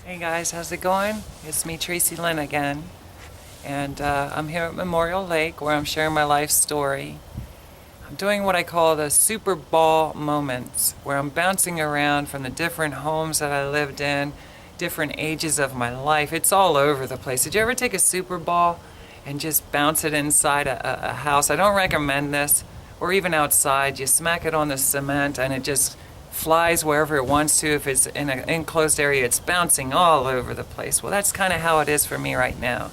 Hey guys, how's it going? It's me, Tracilyn again, and I'm here at Memorial Lake where I'm sharing my life story. I'm doing what I call the Superball moments, where I'm bouncing around from the different homes that I lived in, different ages of my life. It's all over the place. Did you ever take a Superball and just bounce it inside a house? I don't recommend this, or even outside. You smack it on the cement and it just flies wherever it wants to. If it's in an enclosed area, it's bouncing all over the place. Well, that's kind of how it is for me right now.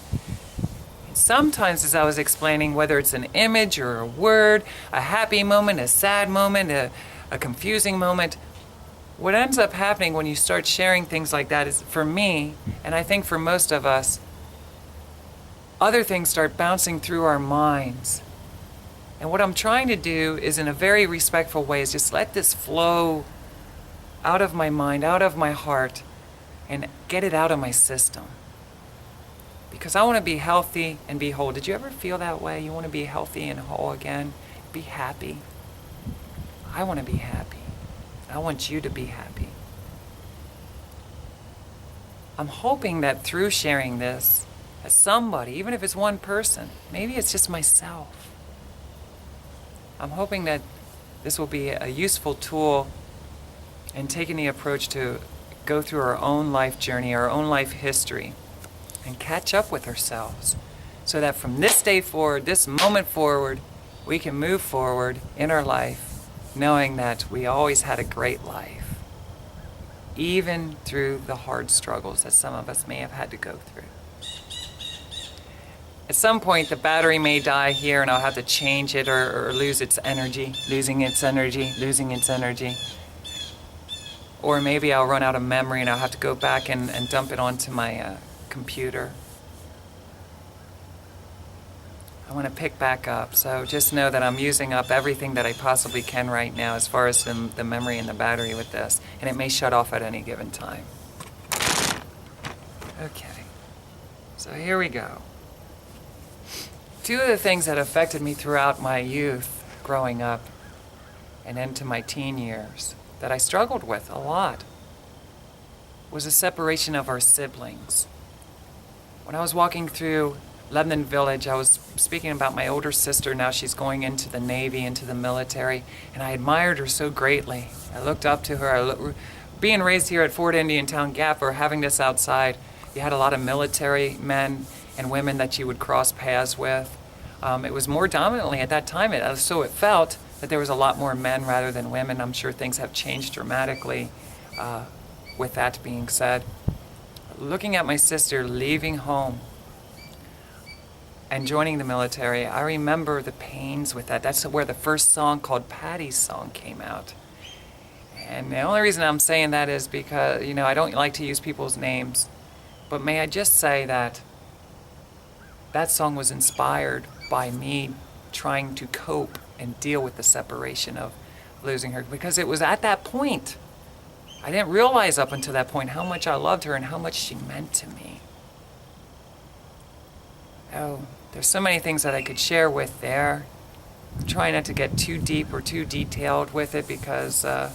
Sometimes, as I was explaining, whether it's an image or a word, a happy moment, a sad moment, a confusing moment, what ends up happening when you start sharing things like that is, for me, and I think for most of us, other things start bouncing through our minds. And what I'm trying to do is, in a very respectful way, is just let this flow out of my mind, out of my heart, and get it out of my system. Because I want to be healthy and be whole. Did you ever feel that way? You want to be healthy and whole again? Be happy. I want to be happy. I want you to be happy. I'm hoping that through sharing this, as somebody, even if it's one person, maybe it's just myself, I'm hoping that this will be a useful tool in taking the approach to go through our own life journey, our own life history, and catch up with ourselves, so that from this day forward, this moment forward, we can move forward in our life knowing that we always had a great life, even through the hard struggles that some of us may have had to go through. At some point, the battery may die here and I'll have to change it or lose its energy, losing its energy. Or maybe I'll run out of memory and I'll have to go back and dump it onto my computer. I want to pick back up, so just know that I'm using up everything that I possibly can right now as far as the memory and the battery with this, and it may shut off at any given time. Okay, so here we go. Two of the things that affected me throughout my youth, growing up, and into my teen years, that I struggled with a lot, was the separation of our siblings. When I was walking through Lebanon Village, I was speaking about my older sister. Now she's going into the Navy, into the military, and I admired her so greatly. I looked up to her. Being raised here at Fort Indiantown Gap, or having this outside, you had a lot of military men and women that you would cross paths with. It was more dominantly at that time, so it felt that there was a lot more men rather than women. I'm sure things have changed dramatically with that being said. Looking at my sister leaving home and joining the military, I remember the pains with that. That's where the first song called Patty's Song came out. And the only reason I'm saying that is because, I don't like to use people's names, but may I just say that that song was inspired by me trying to cope and deal with the separation of losing her, because it was at that point, I didn't realize up until that point how much I loved her and how much she meant to me. Oh, there's so many things that I could share with there. I'm trying not to get too deep or too detailed with it because, I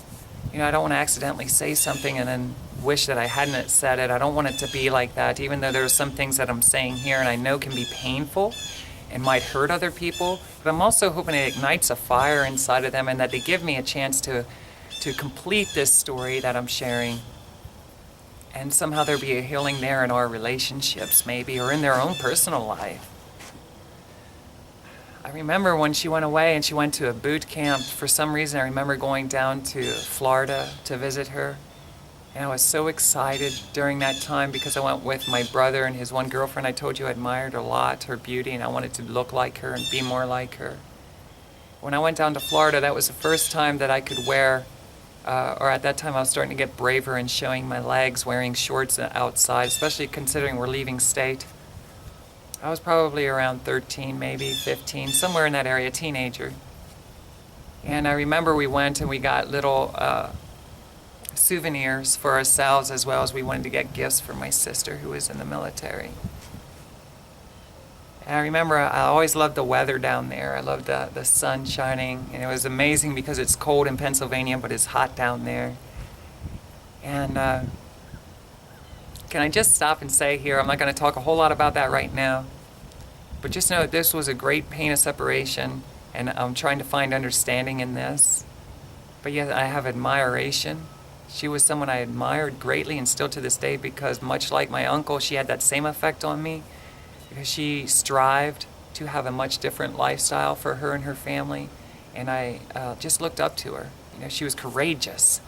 don't want to accidentally say something and then wish that I hadn't said it. I don't want it to be like that, even though there are some things that I'm saying here and I know can be painful and might hurt other people. But I'm also hoping it ignites a fire inside of them and that they give me a chance to complete this story that I'm sharing. And somehow there'll be a healing there in our relationships, maybe, or in their own personal life. I remember when she went away and she went to a boot camp, for some reason I remember going down to Florida to visit her. And I was so excited during that time because I went with my brother and his one girlfriend I told you I admired a lot, her beauty, and I wanted to look like her and be more like her. When I went down to Florida, that was the first time that I could wear, or at that time I was starting to get braver in showing my legs, wearing shorts outside, especially considering we're leaving state. I was probably around 13, maybe 15, somewhere in that area, teenager. And I remember we went and we got little souvenirs for ourselves, as well as we wanted to get gifts for my sister who was in the military. And I remember I always loved the weather down there. I loved the sun shining, and it was amazing because it's cold in Pennsylvania, but it's hot down there. And Can I just stop and say here, I'm not going to talk a whole lot about that right now, but just know that this was a great pain of separation, and I'm trying to find understanding in this. But yet I have admiration. She was someone I admired greatly, and still to this day, because much like my uncle, she had that same effect on me, because she strived to have a much different lifestyle for her and her family, and I just looked up to her. You know, she was courageous,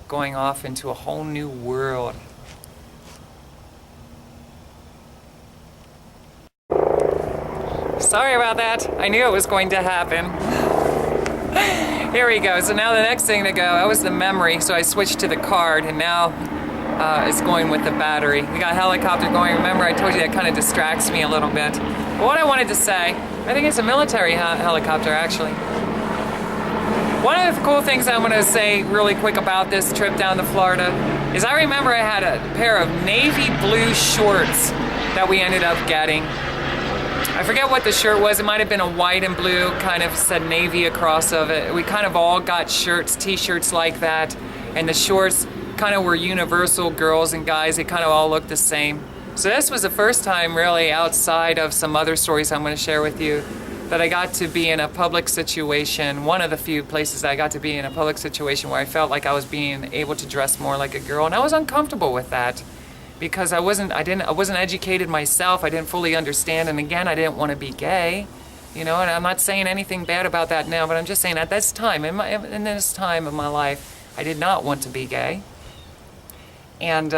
going off into a whole new world. Sorry about that. I knew it was going to happen. Here we go. So now the next thing to go, that was the memory, so I switched to the card, and now it's going with the battery. We got a helicopter going. Remember, I told you that kind of distracts me a little bit. But what I wanted to say, I think it's a military helicopter, actually. One of the cool things I'm going to say really quick about this trip down to Florida is I remember I had a pair of navy blue shorts that we ended up getting. I forget what the shirt was. It might have been a white and blue, kind of said navy across of it. We kind of all got shirts, t-shirts like that, and the shorts kind of were universal, girls and guys. They kind of all looked the same. So this was the first time really, outside of some other stories I'm going to share with you, that I got to be in a public situation, one of the few places that I got to be in a public situation where I felt like I was being able to dress more like a girl, and I was uncomfortable with that. Because I wasn't educated myself. I didn't fully understand, and again, I didn't want to be gay, you know. And I'm not saying anything bad about that now, but I'm just saying at this time, in this time of my life, I did not want to be gay. And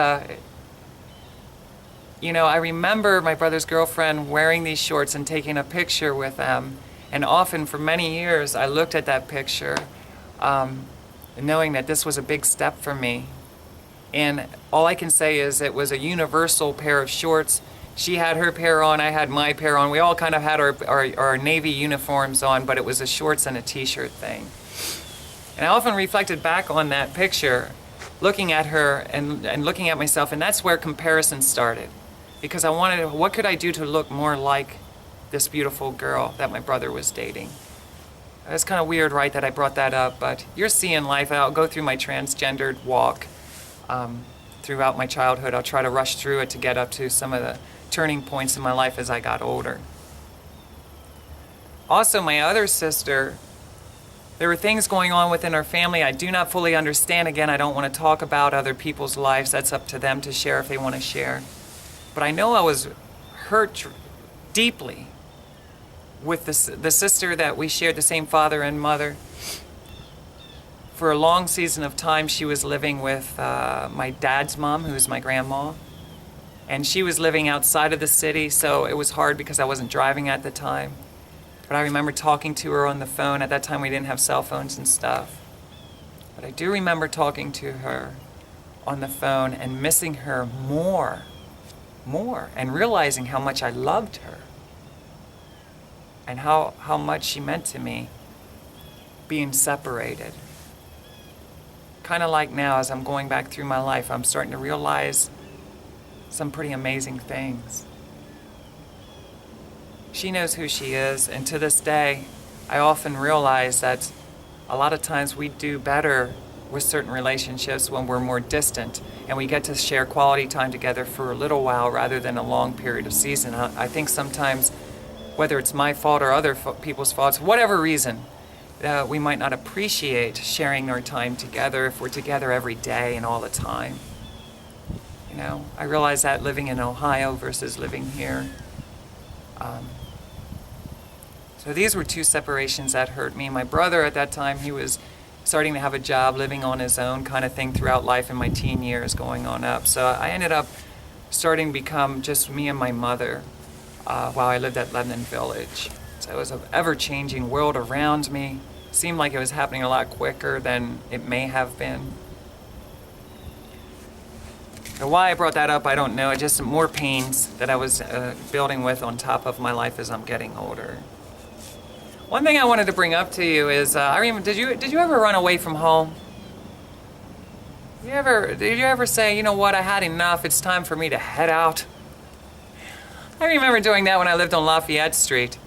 you know, I remember my brother's girlfriend wearing these shorts and taking a picture with them, and often for many years, I looked at that picture, knowing that this was a big step for me. And all I can say is it was a universal pair of shorts. She had her pair on, I had my pair on. We all kind of had our Navy uniforms on, but it was a shorts and a t-shirt thing. And I often reflected back on that picture, looking at her and looking at myself, and that's where comparison started. Because I wanted, what could I do to look more like this beautiful girl that my brother was dating? It's kind of weird, right, that I brought that up, but you're seeing life. I'll go through my transgendered walk. Throughout my childhood. I'll try to rush through it to get up to some of the turning points in my life as I got older. Also, my other sister, there were things going on within our family I do not fully understand. Again, I don't want to talk about other people's lives. That's up to them to share if they want to share. But I know I was hurt deeply with the sister that we shared the same father and mother. For a long season of time, she was living with my dad's mom, who's my grandma. And she was living outside of the city, so it was hard because I wasn't driving at the time. But I remember talking to her on the phone. At that time, we didn't have cell phones and stuff. But I do remember talking to her on the phone and missing her more, and realizing how much I loved her and how much she meant to me being separated. Kind of like now, as I'm going back through my life, I'm starting to realize some pretty amazing things. She knows who she is, and to this day, I often realize that a lot of times we do better with certain relationships when we're more distant, and we get to share quality time together for a little while rather than a long period of season. I think sometimes, whether it's my fault or other people's faults, whatever reason, we might not appreciate sharing our time together if we're together every day and all the time. You know, I realize that living in Ohio versus living here. So these were two separations that hurt me. My brother at that time, he was starting to have a job, living on his own kind of thing throughout life in my teen years going on up. So I ended up starting to become just me and my mother while I lived at Lebanon Village. So it was an ever-changing world around me. Seemed like it was happening a lot quicker than it may have been. So why I brought that up, I don't know. It's just more pains that I was building with on top of my life as I'm getting older. One thing I wanted to bring up to you is, I remember, did you ever run away from home? Did you ever say, you know what, I had enough, it's time for me to head out? I remember doing that when I lived on Lafayette Street.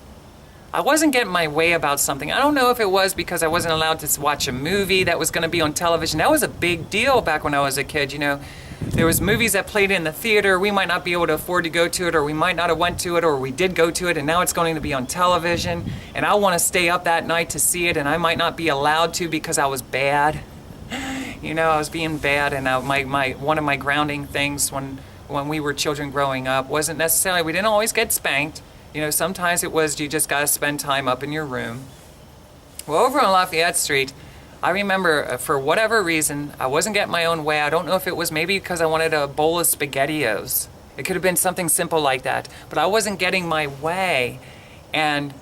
I wasn't getting my way about something. I don't know if it was because I wasn't allowed to watch a movie that was going to be on television. That was a big deal back when I was a kid, you know. there was movies that played in the theater. We might not be able to afford to go to it, or we might not have went to it, or we did go to it, and now it's going to be on television. And I want to stay up that night to see it, and I might not be allowed to because I was bad. You know, I was being bad, and one of my grounding things when we were children growing up wasn't necessarily, we didn't always get spanked. You know, sometimes it was you just got to spend time up in your room. Well, over on Lafayette Street, I remember for whatever reason, I wasn't getting my own way. I don't know if it was maybe because I wanted a bowl of SpaghettiOs. It could have been something simple like that, but I wasn't getting my way. And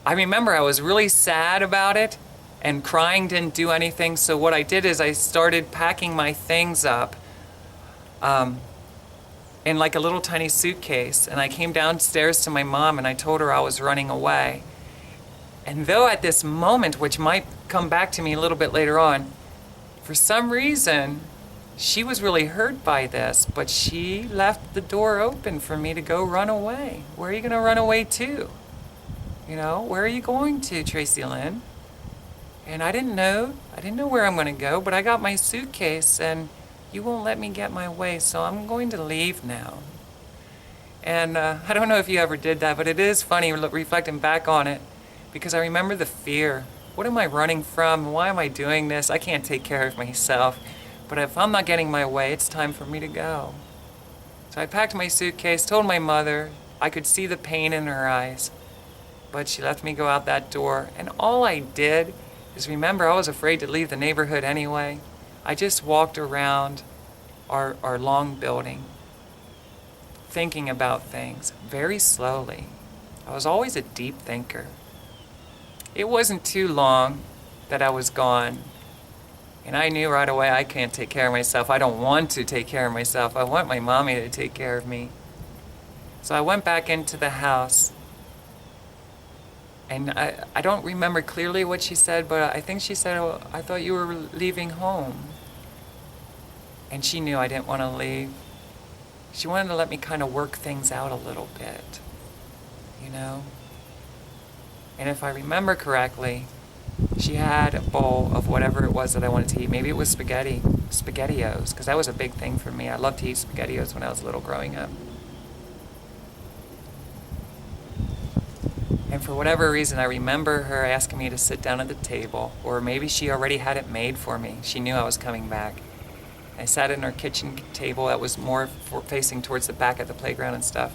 I remember I was really sad about it, and crying didn't do anything. So what I did is I started packing my things up in like a little tiny suitcase. And I came downstairs to my mom and I told her I was running away. And though at this moment, which might come back to me a little bit later on, for some reason, she was really hurt by this, but she left the door open for me to go run away. Where are you going to run away to? You know, where are you going to, Tracilyn? And I didn't know where I'm going to go, but I got my suitcase and you won't let me get my way, so I'm going to leave now. And I don't know if you ever did that, but it is funny reflecting back on it, because I remember the fear. What am I running from? Why am I doing this? I can't take care of myself. But if I'm not getting my way, it's time for me to go. So I packed my suitcase, told my mother. I could see the pain in her eyes. But she left me go out that door. And all I did is remember I was afraid to leave the neighborhood anyway. I just walked around our long building, thinking about things very slowly. I was always a deep thinker. It wasn't too long that I was gone. And I knew right away I can't take care of myself. I don't want to take care of myself. I want my mommy to take care of me. So I went back into the house. And I don't remember clearly what she said, but I think she said, "Oh, I thought you were leaving home." And she knew I didn't want to leave. She wanted to let me kind of work things out a little bit, you know? And if I remember correctly, she had a bowl of whatever it was that I wanted to eat. Maybe it was SpaghettiOs, because that was a big thing for me. I loved to eat SpaghettiOs when I was little growing up. And for whatever reason, I remember her asking me to sit down at the table, or maybe she already had it made for me. She knew I was coming back. I sat in her kitchen table that was more facing towards the back of the playground and stuff.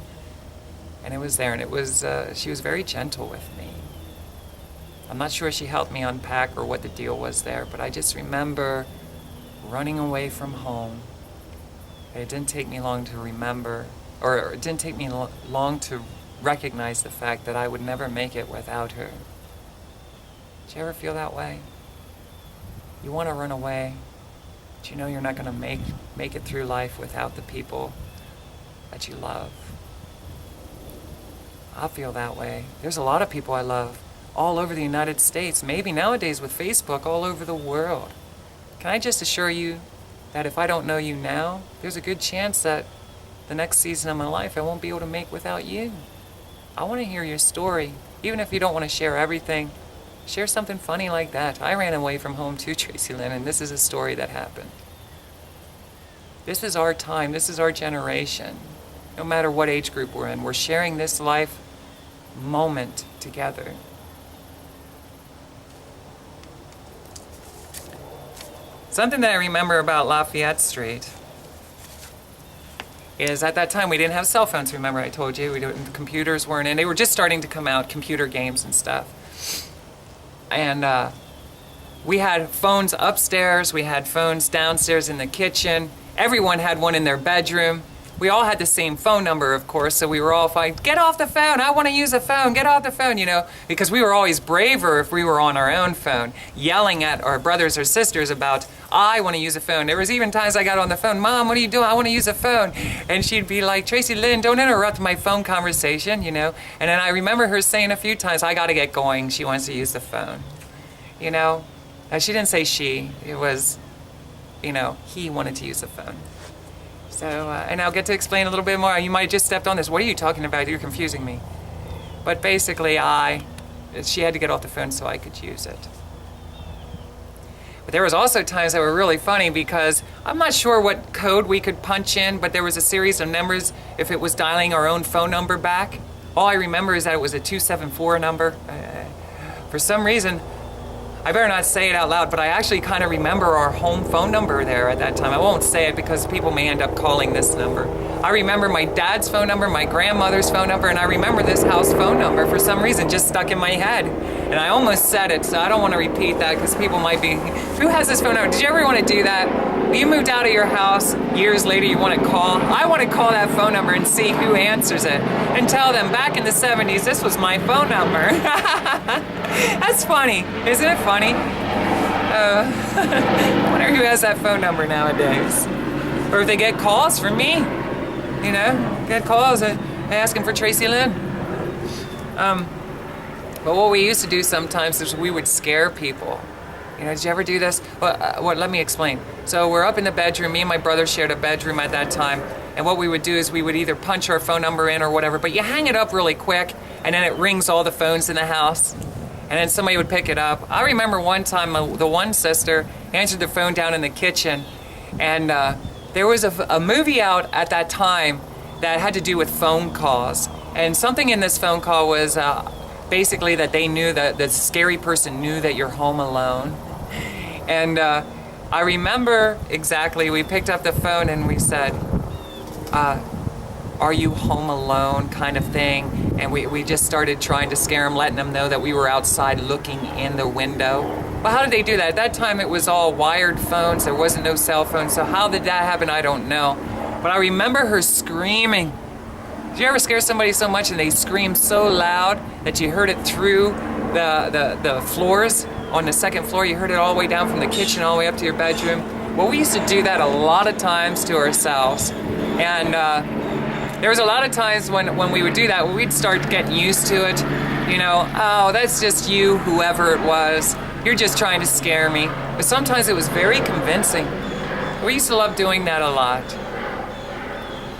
And it was there, and it was, she was very gentle with me. I'm not sure she helped me unpack or what the deal was there, but I just remember running away from home. It didn't take me long to remember, or it didn't take me long to recognize the fact that I would never make it without her. Did you ever feel that way? You want to run away, but you know you're not going to make it through life without the people that you love. I feel that way. There's a lot of people I love all over the United States, maybe nowadays with Facebook, all over the world. Can I just assure you that if I don't know you now, there's a good chance that the next season of my life I won't be able to make without you. I want to hear your story. Even if you don't want to share everything, share something funny like that. I ran away from home too, Tracilyn, and this is a story that happened. This is our time. This is our generation. No matter what age group we're in, we're sharing this life moment together. Something that I remember about Lafayette Street is at that time we didn't have cell phones. Remember I told you the computers weren't in. They were just starting to come out, computer games and stuff. And we had phones upstairs, we had phones downstairs in the kitchen. Everyone had one in their bedroom. We all had the same phone number, of course, so we were all fighting, "Get off the phone, I want to use a phone, get off the phone," you know, because we were always braver if we were on our own phone, yelling at our brothers or sisters about, "I want to use a phone." There was even times I got on the phone, "Mom, what are you doing? I want to use a phone." And she'd be like, "Tracilyn, don't interrupt my phone conversation," you know. And then I remember her saying a few times, "I got to get going, she wants to use the phone," you know. She didn't say she, it was, you know, he wanted to use the phone. So, and I'll get to explain a little bit more. You might have just stepped on this. What are you talking about? You're confusing me. But basically, she had to get off the phone so I could use it. But there was also times that were really funny because I'm not sure what code we could punch in, but there was a series of numbers if it was dialing our own phone number back. All I remember is that it was a 274 number. For some reason, I better not say it out loud, but I actually kind of remember our home phone number there at that time. I won't say it because people may end up calling this number. I remember my dad's phone number, my grandmother's phone number, and I remember this house phone number for some reason just stuck in my head. And I almost said it, so I don't want to repeat that because people might be, who has this phone number? Did you ever want to do that? You moved out of your house, years later you want to call. I want to call that phone number and see who answers it and tell them back in the 70s, this was my phone number. That's funny, isn't it funny? I wonder who has that phone number nowadays. Or if they get calls from me, you know, get calls asking for Tracilyn. But what we used to do sometimes is we would scare people. You know, did you ever do this? Well, let me explain. So we're up in the bedroom. Me and my brother shared a bedroom at that time. And what we would do is we would either punch our phone number in or whatever, but you hang it up really quick, and then it rings all the phones in the house. And then somebody would pick it up. I remember one time the one sister answered the phone down in the kitchen, and there was a movie out at that time that had to do with phone calls. And something in this phone call was basically that they knew that the scary person knew that you're home alone. And I remember exactly, we picked up the phone and we said, are you home alone, kind of thing. And we just started trying to scare them, letting them know that we were outside looking in the window. But how did they do that? At that time it was all wired phones, there wasn't no cell phone, so how did that happen, I don't know. But I remember her screaming. Did you ever scare somebody so much and they screamed so loud that you heard it through the floors? On the second floor, you heard it all the way down from the kitchen all the way up to your bedroom. Well, we used to do that a lot of times to ourselves. And there was a lot of times when we would do that, we'd start getting used to it. You know, oh, that's just you, whoever it was. You're just trying to scare me. But sometimes it was very convincing. We used to love doing that a lot.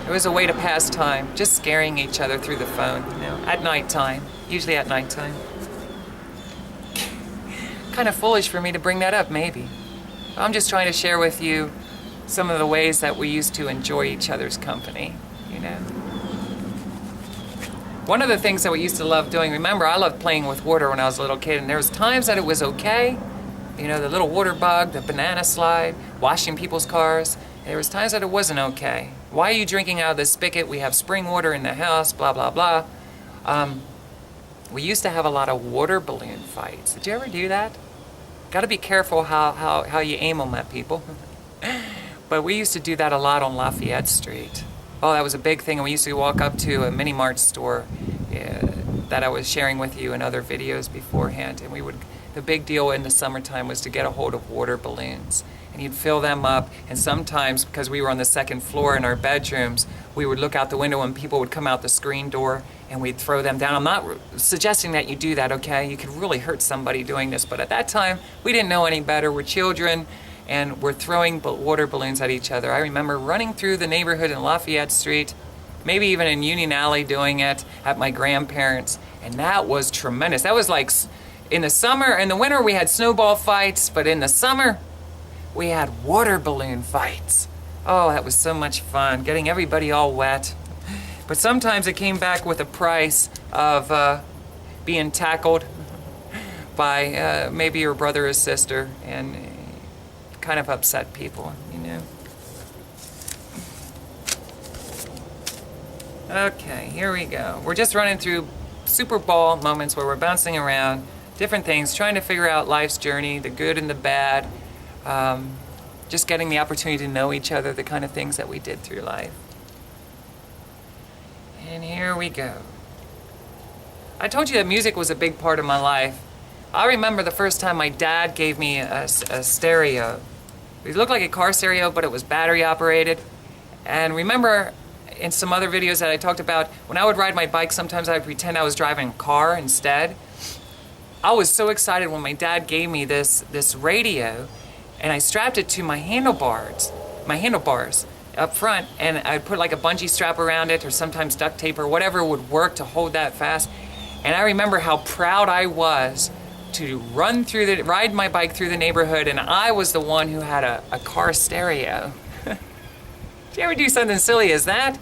It was a way to pass time, just scaring each other through the phone, you know, at nighttime, usually at nighttime. Kind of foolish for me to bring that up, maybe. I'm just trying to share with you some of the ways that we used to enjoy each other's company, you know. One of the things that we used to love doing, remember, I loved playing with water when I was a little kid, and there was times that it was okay. You know, the little water bug, the banana slide, washing people's cars. There was times that it wasn't okay. Why are you drinking out of the spigot? We have spring water in the house, blah, blah, blah. We used to have a lot of water balloon fights. Did you ever do that? Got to be careful how you aim them at people. But we used to do that a lot on Lafayette Street. Oh, that was a big thing. And we used to walk up to a mini mart store that I was sharing with you in other videos beforehand. And the big deal in the summertime was to get a hold of water balloons. And you'd fill them up, and sometimes, because we were on the second floor in our bedrooms, we would look out the window and people would come out the screen door and we'd throw them down. I'm not suggesting that you do that, okay? You could really hurt somebody doing this, but at that time, we didn't know any better. We're children, and we're throwing water balloons at each other. I remember running through the neighborhood in Lafayette Street, maybe even in Union Alley doing it at my grandparents', and that was tremendous. That was like, in the summer, in the winter we had snowball fights, but in the summer, we had water balloon fights. Oh, that was so much fun, getting everybody all wet. But sometimes it came back with a price of being tackled by maybe your brother or sister, and kind of upset people, you know. Okay, here we go. We're just running through Superball moments where we're bouncing around, different things, trying to figure out life's journey, the good and the bad. Just getting the opportunity to know each other, the kind of things that we did through life. And here we go. I told you that music was a big part of my life. I remember the first time my dad gave me a stereo. It looked like a car stereo, but it was battery operated. And remember in some other videos that I talked about, when I would ride my bike, sometimes I would pretend I was driving a car instead. I was so excited when my dad gave me this radio, and I strapped it to my handlebars up front, and I'd put like a bungee strap around it, or sometimes duct tape or whatever would work to hold that fast. And I remember how proud I was to ride my bike through the neighborhood, and I was the one who had a car stereo. Did you ever do something silly as that?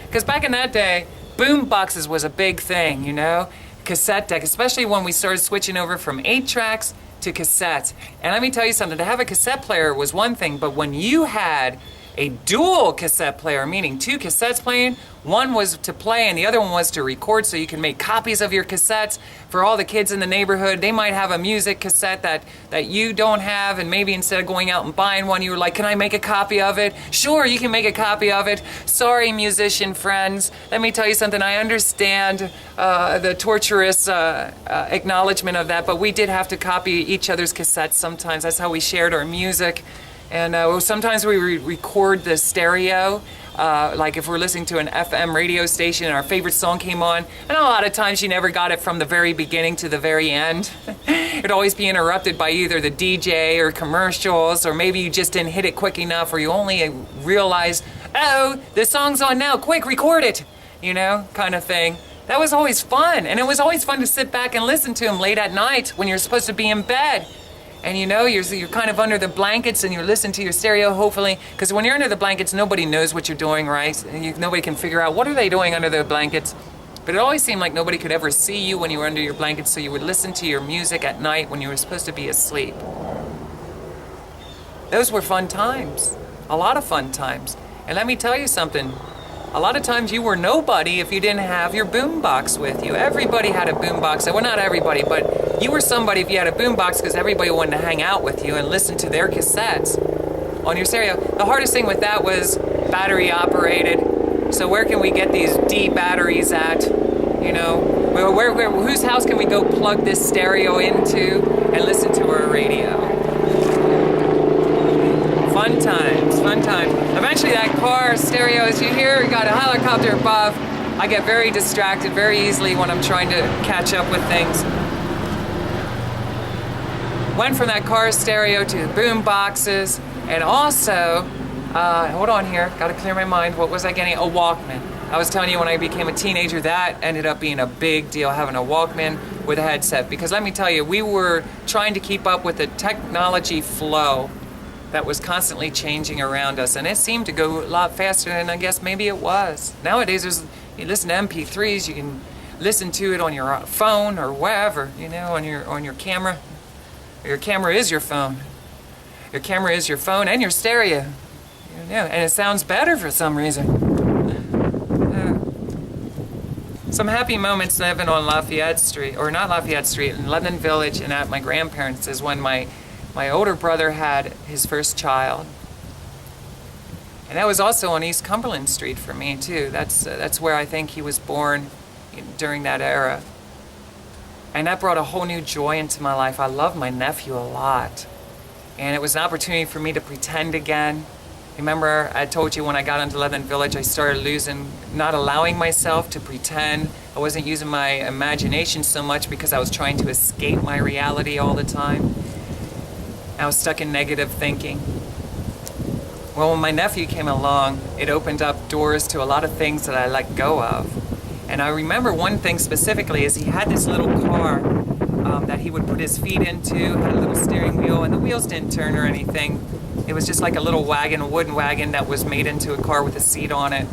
Because back in that day, boom boxes was a big thing, you know? Cassette deck, especially when we started switching over from 8-tracks to cassettes. And let me tell you something, to have a cassette player was one thing, but when you had a dual cassette player, meaning 2 cassettes playing, one was to play and the other one was to record, so you can make copies of your cassettes for all the kids in the neighborhood. They might have a music cassette that you don't have, and maybe instead of going out and buying one, you were like, can I make a copy of it? Sure, you can make a copy of it. Sorry, musician friends. Let me tell you something, I understand the torturous acknowledgement of that, but we did have to copy each other's cassettes sometimes. That's how we shared our music. And sometimes we record the stereo, like if we're listening to an FM radio station and our favorite song came on, and a lot of times you never got it from the very beginning to the very end. It'd always be interrupted by either the DJ or commercials, or maybe you just didn't hit it quick enough, or you only realized, oh, the song's on now, quick, record it, you know, kind of thing. That was always fun, and it was always fun to sit back and listen to them late at night when you're supposed to be in bed. And you know, you're kind of under the blankets and you're listening to your stereo, hopefully, because when you're under the blankets, nobody knows what you're doing, right? And nobody can figure out what are they doing under the blankets. But it always seemed like nobody could ever see you when you were under your blankets, so you would listen to your music at night when you were supposed to be asleep. Those were fun times, a lot of fun times. And let me tell you something, a lot of times you were nobody if you didn't have your boombox with you. Everybody had a boombox. Well, not everybody, but you were somebody if you had a boombox, because everybody wanted to hang out with you and listen to their cassettes on your stereo. The hardest thing with that was battery operated. So where can we get these D batteries at? You know, whose house can we go plug this stereo into and listen to our radio? Fun times, fun times. Eventually that car stereo, as you hear, got a helicopter above. I get very distracted very easily when I'm trying to catch up with things. Went from that car stereo to boom boxes, and also, hold on here, gotta clear my mind. What was I getting? A Walkman. I was telling you when I became a teenager, that ended up being a big deal, having a Walkman with a headset. Because let me tell you, we were trying to keep up with the technology flow that was constantly changing around us, and it seemed to go a lot faster than I guess maybe it was. Nowadays, you listen to MP3s, you can listen to it on your phone or wherever, you know, on your camera. Your camera is your phone. Your camera is your phone and your stereo. You know, and it sounds better for some reason. Some happy moments living on Lafayette Street, or not Lafayette Street, in Lebanon Village and at my grandparents' is when my older brother had his first child. And that was also on East Cumberland Street for me too. That's where I think he was born during that era. And that brought a whole new joy into my life. I love my nephew a lot. And it was an opportunity for me to pretend again. Remember, I told you when I got into Lebanon Village, I started not allowing myself to pretend. I wasn't using my imagination so much because I was trying to escape my reality all the time. I was stuck in negative thinking. Well, when my nephew came along, it opened up doors to a lot of things that I let go of. And I remember one thing specifically is he had this little car that he would put his feet into, had a little steering wheel, and the wheels didn't turn or anything. It was just like a little wagon, a wooden wagon that was made into a car with a seat on it.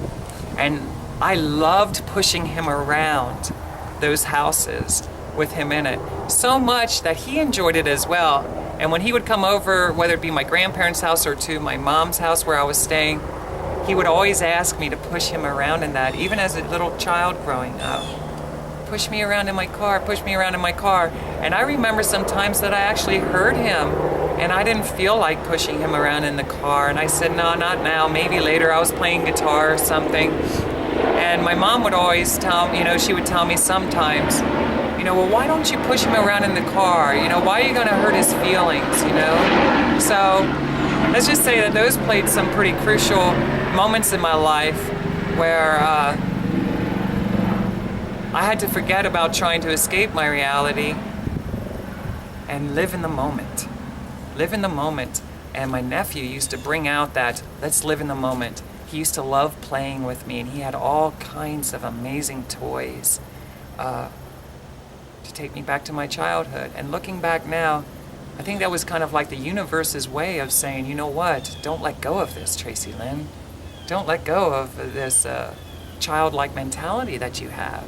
And I loved pushing him around those houses with him in it, so much that he enjoyed it as well. And when he would come over, whether it be my grandparents' house or to my mom's house where I was staying, he would always ask me to push him around in that, even as a little child growing up. Push me around in my car, push me around in my car. And I remember sometimes that I actually heard him, and I didn't feel like pushing him around in the car. And I said, no, not now, maybe later. I was playing guitar or something. And my mom would always she would tell me sometimes, well, why don't you push him around in the car? Why are you going to hurt his feelings, So let's just say that those played some pretty crucial moments in my life where I had to forget about trying to escape my reality and live in the moment. Live in the moment. And my nephew used to bring out that, let's live in the moment. He used to love playing with me, and he had all kinds of amazing toys. to take me back to my childhood. And looking back now, I think that was kind of like the universe's way of saying, you know what, don't let go of this, Tracilyn. Don't let go of this childlike mentality that you have.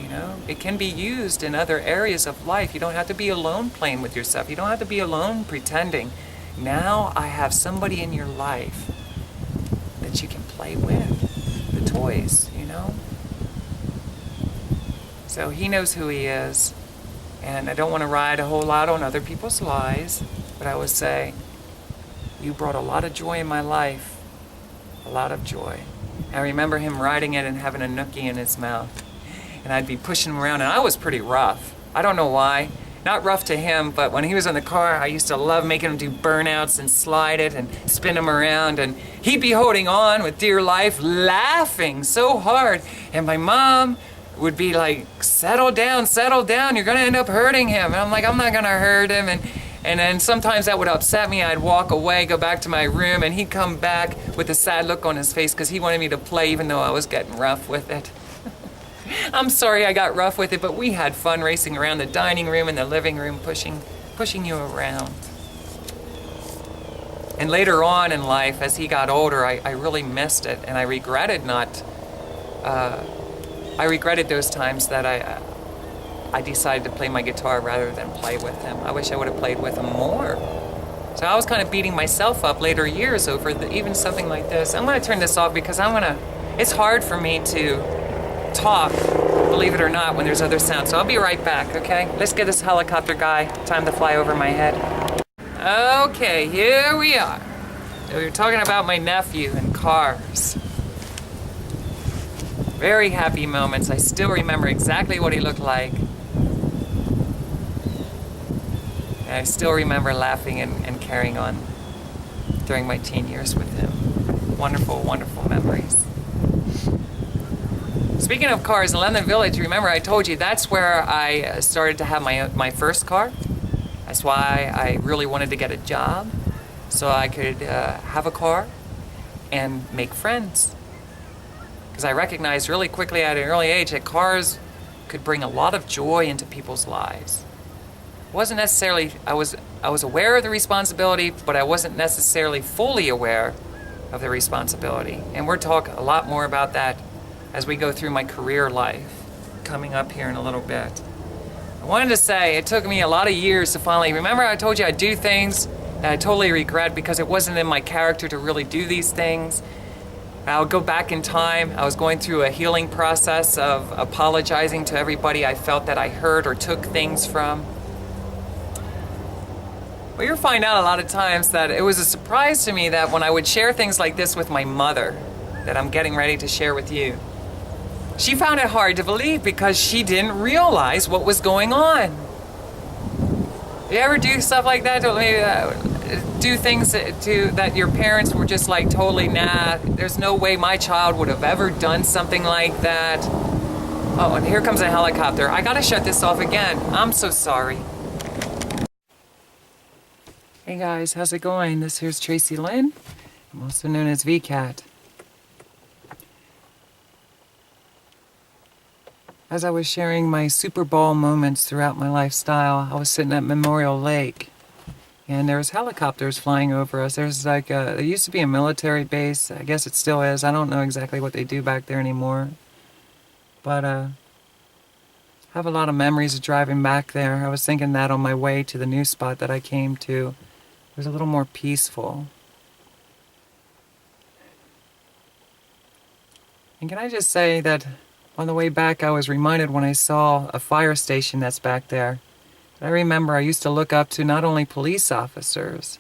You know, it can be used in other areas of life. You don't have to be alone playing with yourself. You don't have to be alone pretending. Now I have somebody in your life that you can play with, the toys, you know. So he knows who he is, and I don't want to ride a whole lot on other people's lies, but I would say, you brought a lot of joy in my life, a lot of joy. I remember him riding it and having a nookie in his mouth. And I'd be pushing him around, and I was pretty rough. I don't know why. Not rough to him, but when he was in the car, I used to love making him do burnouts and slide it and spin him around, and he'd be holding on with dear life, laughing so hard. And my mom would be like, settle down, you're gonna end up hurting him. And I'm like, I'm not gonna hurt him. And then sometimes that would upset me. I'd walk away, go back to my room, and he'd come back with a sad look on his face because he wanted me to play even though I was getting rough with it. I'm sorry I got rough with it, but we had fun racing around the dining room and the living room, pushing you around. And later on in life, as he got older, I really missed it, and I regretted those times that I decided to play my guitar rather than play with him. I wish I would have played with him more. So I was kind of beating myself up later years over even something like this. I'm going to turn this off because it's hard for me to talk, believe it or not, when there's other sounds. So I'll be right back, okay? Let's get this helicopter guy time to fly over my head. Okay, here we are. We were talking about my nephew and cars. Very happy moments. I still remember exactly what he looked like. And I still remember laughing and carrying on during my teen years with him. Wonderful, wonderful memories. Speaking of cars, in London Village, remember I told you that's where I started to have my first car. That's why I really wanted to get a job, so I could have a car and make friends. Because I recognized really quickly at an early age that cars could bring a lot of joy into people's lives. It wasn't necessarily, I was aware of the responsibility, but I wasn't necessarily fully aware of the responsibility. And we'll talk a lot more about that as we go through my career life coming up here in a little bit. I wanted to say it took me a lot of years to finally, remember I told you I'd do things that I totally regret because it wasn't in my character to really do these things. I'll go back in time. I was going through a healing process of apologizing to everybody I felt that I hurt or took things from. Well, you'll find out a lot of times that it was a surprise to me that when I would share things like this with my mother, that I'm getting ready to share with you, she found it hard to believe because she didn't realize what was going on. You ever do stuff like that? Do things that your parents were just like totally, nah, there's no way my child would have ever done something like that. Oh, and here comes a helicopter. I gotta shut this off again. I'm so sorry. Hey guys, how's it going? This here's Tracilyn. I'm also known as VCat. As I was sharing my Superball moments throughout my lifestyle, I was sitting at Memorial Lake, and there was helicopters flying over us. There's like there used to be a military base. I guess it still is. I don't know exactly what they do back there anymore. But I have a lot of memories of driving back there. I was thinking that on my way to the new spot that I came to. It was a little more peaceful. And can I just say that on the way back, I was reminded when I saw a fire station that's back there. I remember I used to look up to not only police officers,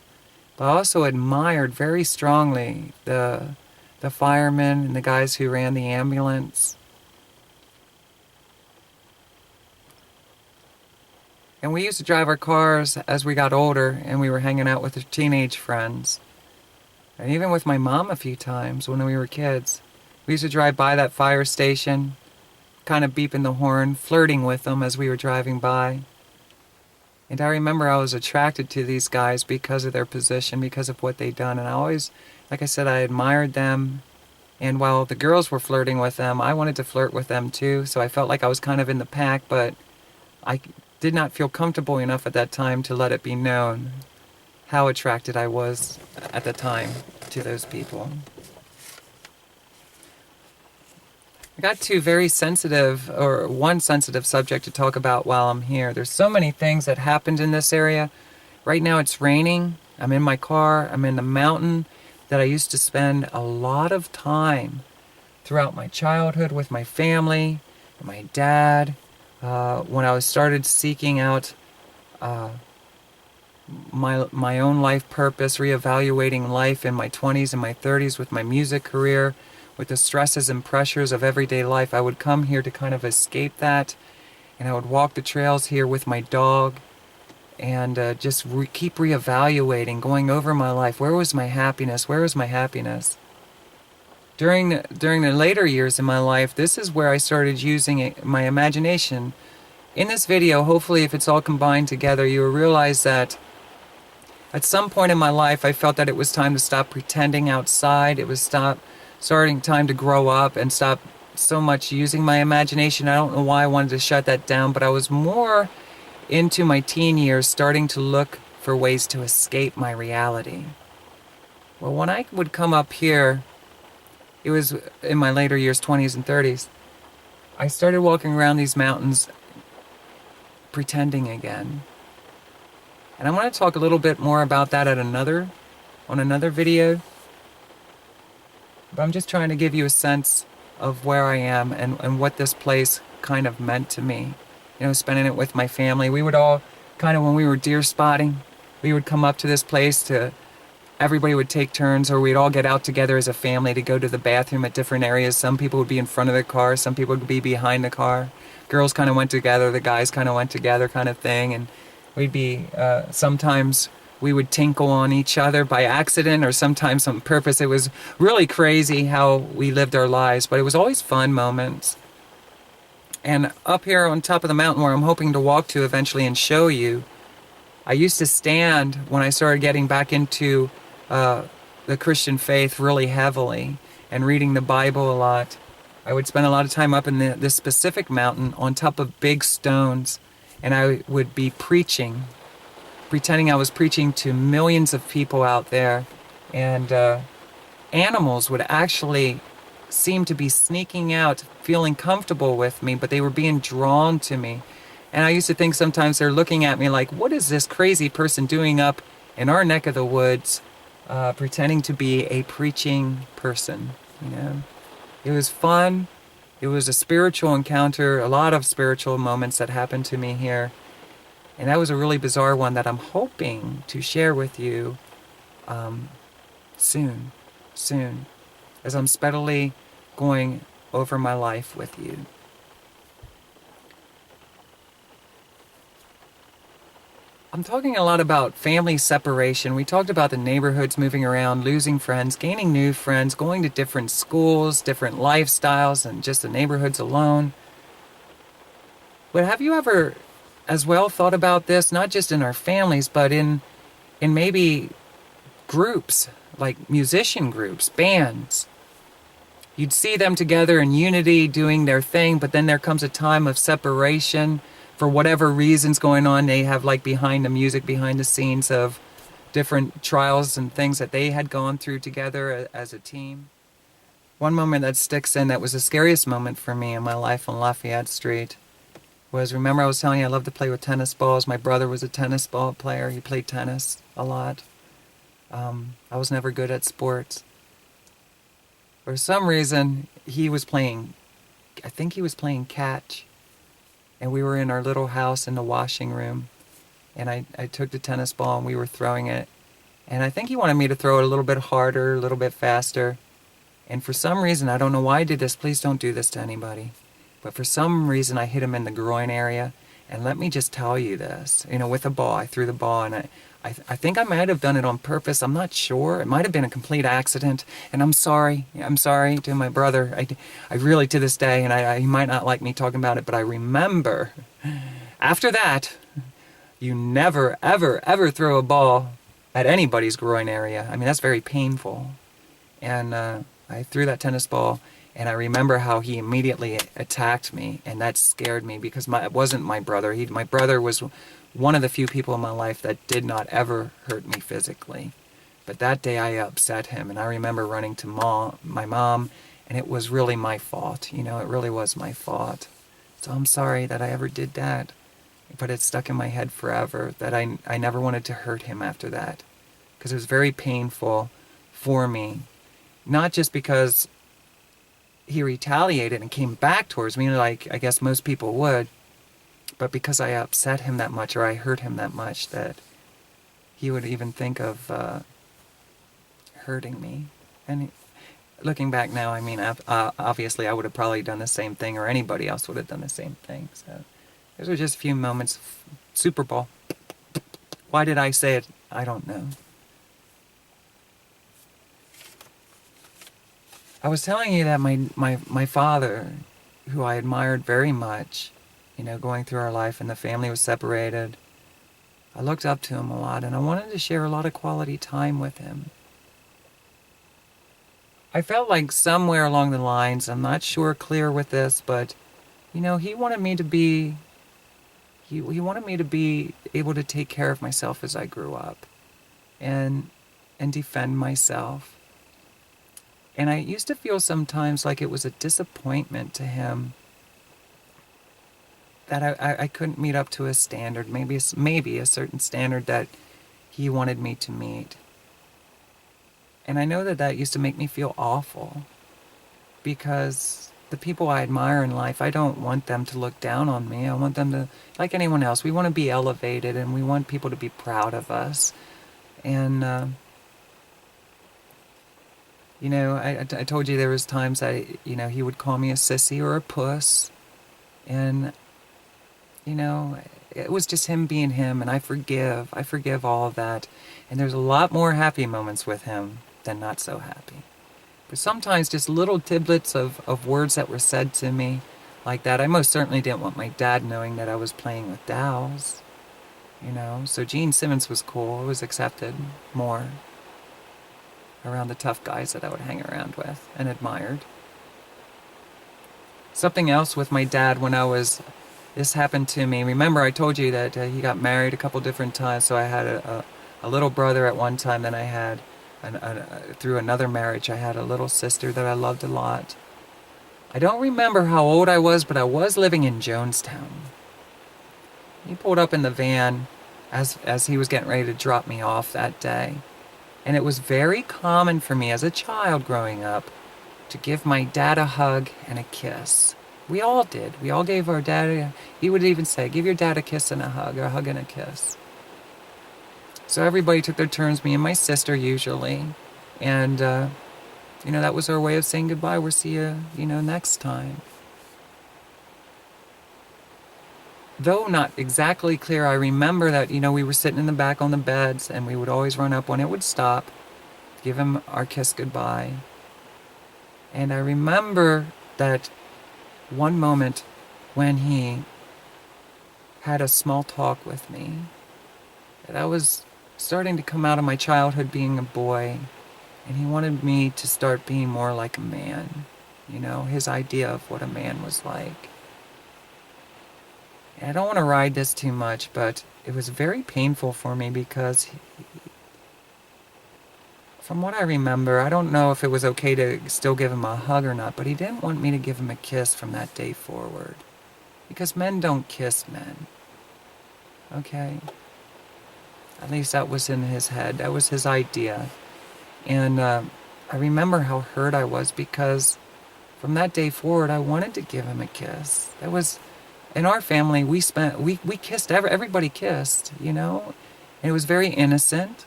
but I also admired very strongly the firemen and the guys who ran the ambulance. And we used to drive our cars as we got older, and we were hanging out with our teenage friends. And even with my mom a few times when we were kids. We used to drive by that fire station, kind of beeping the horn, flirting with them as we were driving by. And I remember I was attracted to these guys because of their position, because of what they'd done. And I always, like I said, I admired them. And while the girls were flirting with them, I wanted to flirt with them too. So I felt like I was kind of in the pack, but I did not feel comfortable enough at that time to let it be known how attracted I was at the time to those people. I got two very sensitive, or one sensitive subject to talk about while I'm here. There's so many things that happened in this area. Right now it's raining. I'm in my car. I'm in the mountain that I used to spend a lot of time throughout my childhood with my family, my dad. When I started seeking out my own life purpose, reevaluating life in my 20s and my 30s with my music career, with the stresses and pressures of everyday life, I would come here to kind of escape that, and I would walk the trails here with my dog, and just keep reevaluating, going over my life. Where was my happiness? Where was my happiness? During the later years in my life, this is where I started using my imagination. In this video, hopefully if it's all combined together, you will realize that at some point in my life, I felt that it was time to stop pretending outside. It was starting time to grow up and stop so much using my imagination. I don't know why I wanted to shut that down, but I was more into my teen years starting to look for ways to escape my reality. Well, when I would come up here, it was in my later years, 20s and 30s, I started walking around these mountains pretending again. And I want to talk a little bit more about that on another video. But I'm just trying to give you a sense of where I am and what this place kind of meant to me. You know, spending it with my family. We would all kind of, when we were deer spotting, we would come up to this place everybody would take turns, or we'd all get out together as a family to go to the bathroom at different areas. Some people would be in front of the car, some people would be behind the car. Girls kind of went together, the guys kind of went together kind of thing. And we'd be, sometimes we would tinkle on each other by accident or sometimes on purpose. It was really crazy how we lived our lives, but it was always fun moments. And up here on top of the mountain where I'm hoping to walk to eventually and show you, I used to stand when I started getting back into the Christian faith really heavily and reading the Bible a lot. I would spend a lot of time up in this specific mountain on top of big stones, and I would be preaching, pretending I was preaching to millions of people out there, and animals would actually seem to be sneaking out, feeling comfortable with me, but they were being drawn to me. And I used to think sometimes they're looking at me like, what is this crazy person doing up in our neck of the woods, pretending to be a preaching person, you know? It was fun. It was a spiritual encounter, a lot of spiritual moments that happened to me here. And that was a really bizarre one that I'm hoping to share with you soon, as I'm steadily going over my life with you. I'm talking a lot about family separation. We talked about the neighborhoods moving around, losing friends, gaining new friends, going to different schools, different lifestyles, and just the neighborhoods alone. But have you ever as well thought about this, not just in our families, but in maybe groups, like musician groups, bands? You'd see them together in unity doing their thing, but then there comes a time of separation. For whatever reasons going on, they have like behind the music, behind the scenes of different trials and things that they had gone through together as a team. One moment that sticks in that was the scariest moment for me in my life on Lafayette Street was, remember I was telling you I loved to play with tennis balls. My brother was a tennis ball player. He played tennis a lot. I was never good at sports. For some reason, he was playing, I think he was playing catch. And we were in our little house in the washing room, and I took the tennis ball and we were throwing it. And I think he wanted me to throw it a little bit harder, a little bit faster. And for some reason, I don't know why I did this, please don't do this to anybody. But for some reason, I hit him in the groin area. And let me just tell you this, you know, with a ball, I threw the ball, and I think I might have done it on purpose. I'm not sure. It might have been a complete accident. And I'm sorry to my brother. I really, to this day, and he might not like me talking about it, but I remember, after that, you never, ever, ever throw a ball at anybody's groin area. I mean, that's very painful. And I threw that tennis ball, and I remember how he immediately attacked me, and that scared me because it wasn't my brother. My brother was one of the few people in my life that did not ever hurt me physically. But that day I upset him, and I remember running to my mom, and it was really my fault. It really was my fault. So I'm sorry that I ever did that. But it stuck in my head forever that I never wanted to hurt him after that. Because it was very painful for me. Not just because he retaliated and came back towards me like I guess most people would, but because I upset him that much or I hurt him that much that he would even think of hurting me. And looking back now, I mean, obviously I would have probably done the same thing, or anybody else would have done the same thing. So those are just a few moments. Superball. Why did I say it? I don't know. I was telling you that my father, who I admired very much, going through our life, and the family was separated, I looked up to him a lot, and I wanted to share a lot of quality time with him. I felt like somewhere along the lines, I'm not clear with this, but, he wanted me to be, he wanted me to be able to take care of myself as I grew up, and defend myself. And I used to feel sometimes like it was a disappointment to him that I couldn't meet up to a standard, maybe a certain standard that he wanted me to meet. And I know that used to make me feel awful, because the people I admire in life, I don't want them to look down on me. I want them to, like anyone else, we want to be elevated, and we want people to be proud of us. And I told you there was times he would call me a sissy or a puss. And, it was just him being him, and I forgive all of that. And there's a lot more happy moments with him than not so happy. But sometimes just little tidbits of words that were said to me like that. I most certainly didn't want my dad knowing that I was playing with dolls. So Gene Simmons was cool. It was accepted more around the tough guys that I would hang around with and admired. Something else with my dad this happened to me. Remember I told you that he got married a couple different times, so I had a little brother at one time, then I had, through another marriage, I had a little sister that I loved a lot. I don't remember how old I was, but I was living in Jonestown. He pulled up in the van as he was getting ready to drop me off that day. And it was very common for me as a child growing up to give my dad a hug and a kiss. We all did. We all gave our dad he would even say, give your dad a kiss and a hug, or a hug and a kiss. So everybody took their turns, me and my sister usually. And, that was our way of saying goodbye. We'll see you, next time. Though not exactly clear, I remember that, we were sitting in the back on the beds, and we would always run up when it would stop, give him our kiss goodbye. And I remember that one moment when he had a small talk with me, that I was starting to come out of my childhood being a boy, and he wanted me to start being more like a man, his idea of what a man was like. And I don't want to ride this too much, but it was very painful for me because from what I remember, I don't know if it was okay to still give him a hug or not, but he didn't want me to give him a kiss from that day forward. Because men don't kiss men. Okay? At least that was in his head. That was his idea. And I remember how hurt I was, because from that day forward, I wanted to give him a kiss. That was... In our family, we kissed, everybody kissed, And it was very innocent.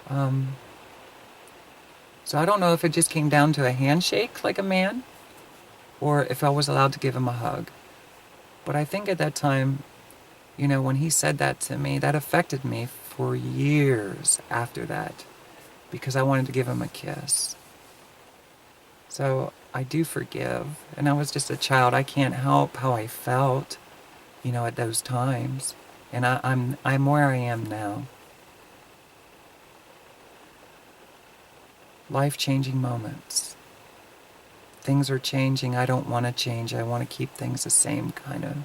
So I don't know if it just came down to a handshake like a man, or if I was allowed to give him a hug. But I think at that time, when he said that to me, that affected me for years after that, because I wanted to give him a kiss. So I do forgive, and I was just a child. I can't help how I felt, at those times, and I'm where I am now. Life-changing moments. things are changing. I don't want to change. I want to keep things the same kind of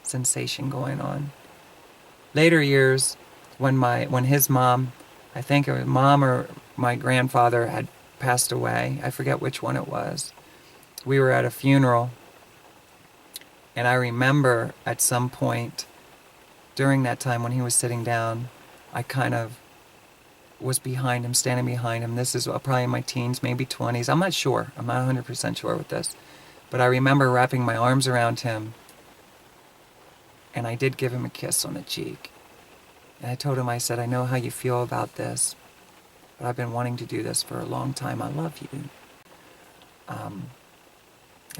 sensation going on. Later years, when his mom, I think it was mom or my grandfather had passed away. I forget which one it was. We were at a funeral, and I remember at some point during that time when he was sitting down, I kind of was behind him, standing behind him. This is probably in my teens, maybe 20s. I'm not sure. I'm not 100% sure with this. But I remember wrapping my arms around him, and I did give him a kiss on the cheek. And I told him, I said, I know how you feel about this, but I've been wanting to do this for a long time. I love you. And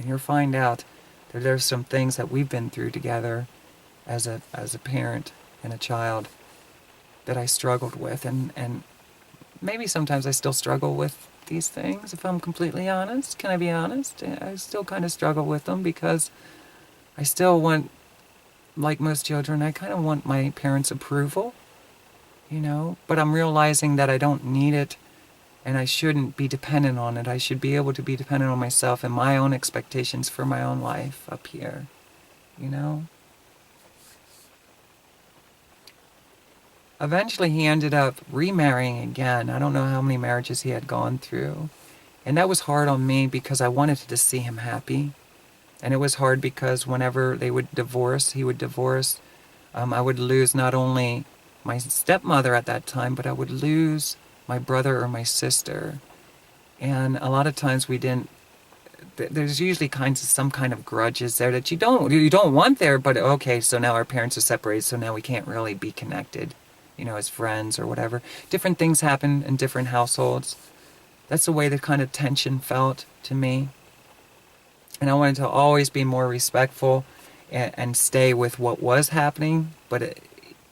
you'll find out that there's some things that we've been through together as a parent and a child that I struggled with, and maybe sometimes I still struggle with these things, if I'm completely honest. Can I be honest? I still kind of struggle with them because I still want, like most children, I kind of want my parents' approval, but I'm realizing that I don't need it, and I shouldn't be dependent on it. I should be able to be dependent on myself and my own expectations for my own life up here, Eventually he ended up remarrying again. I don't know how many marriages he had gone through. And that was hard on me because I wanted to see him happy. And it was hard because whenever he would divorce, I would lose not only my stepmother at that time, but I would lose my brother or my sister. And a lot of times there's usually some kind of grudges there that you don't want there, but okay, so now our parents are separated, so now we can't really be connected, as friends or whatever. Different things happen in different households. That's the way the kind of tension felt to me. And I wanted to always be more respectful and stay with what was happening, but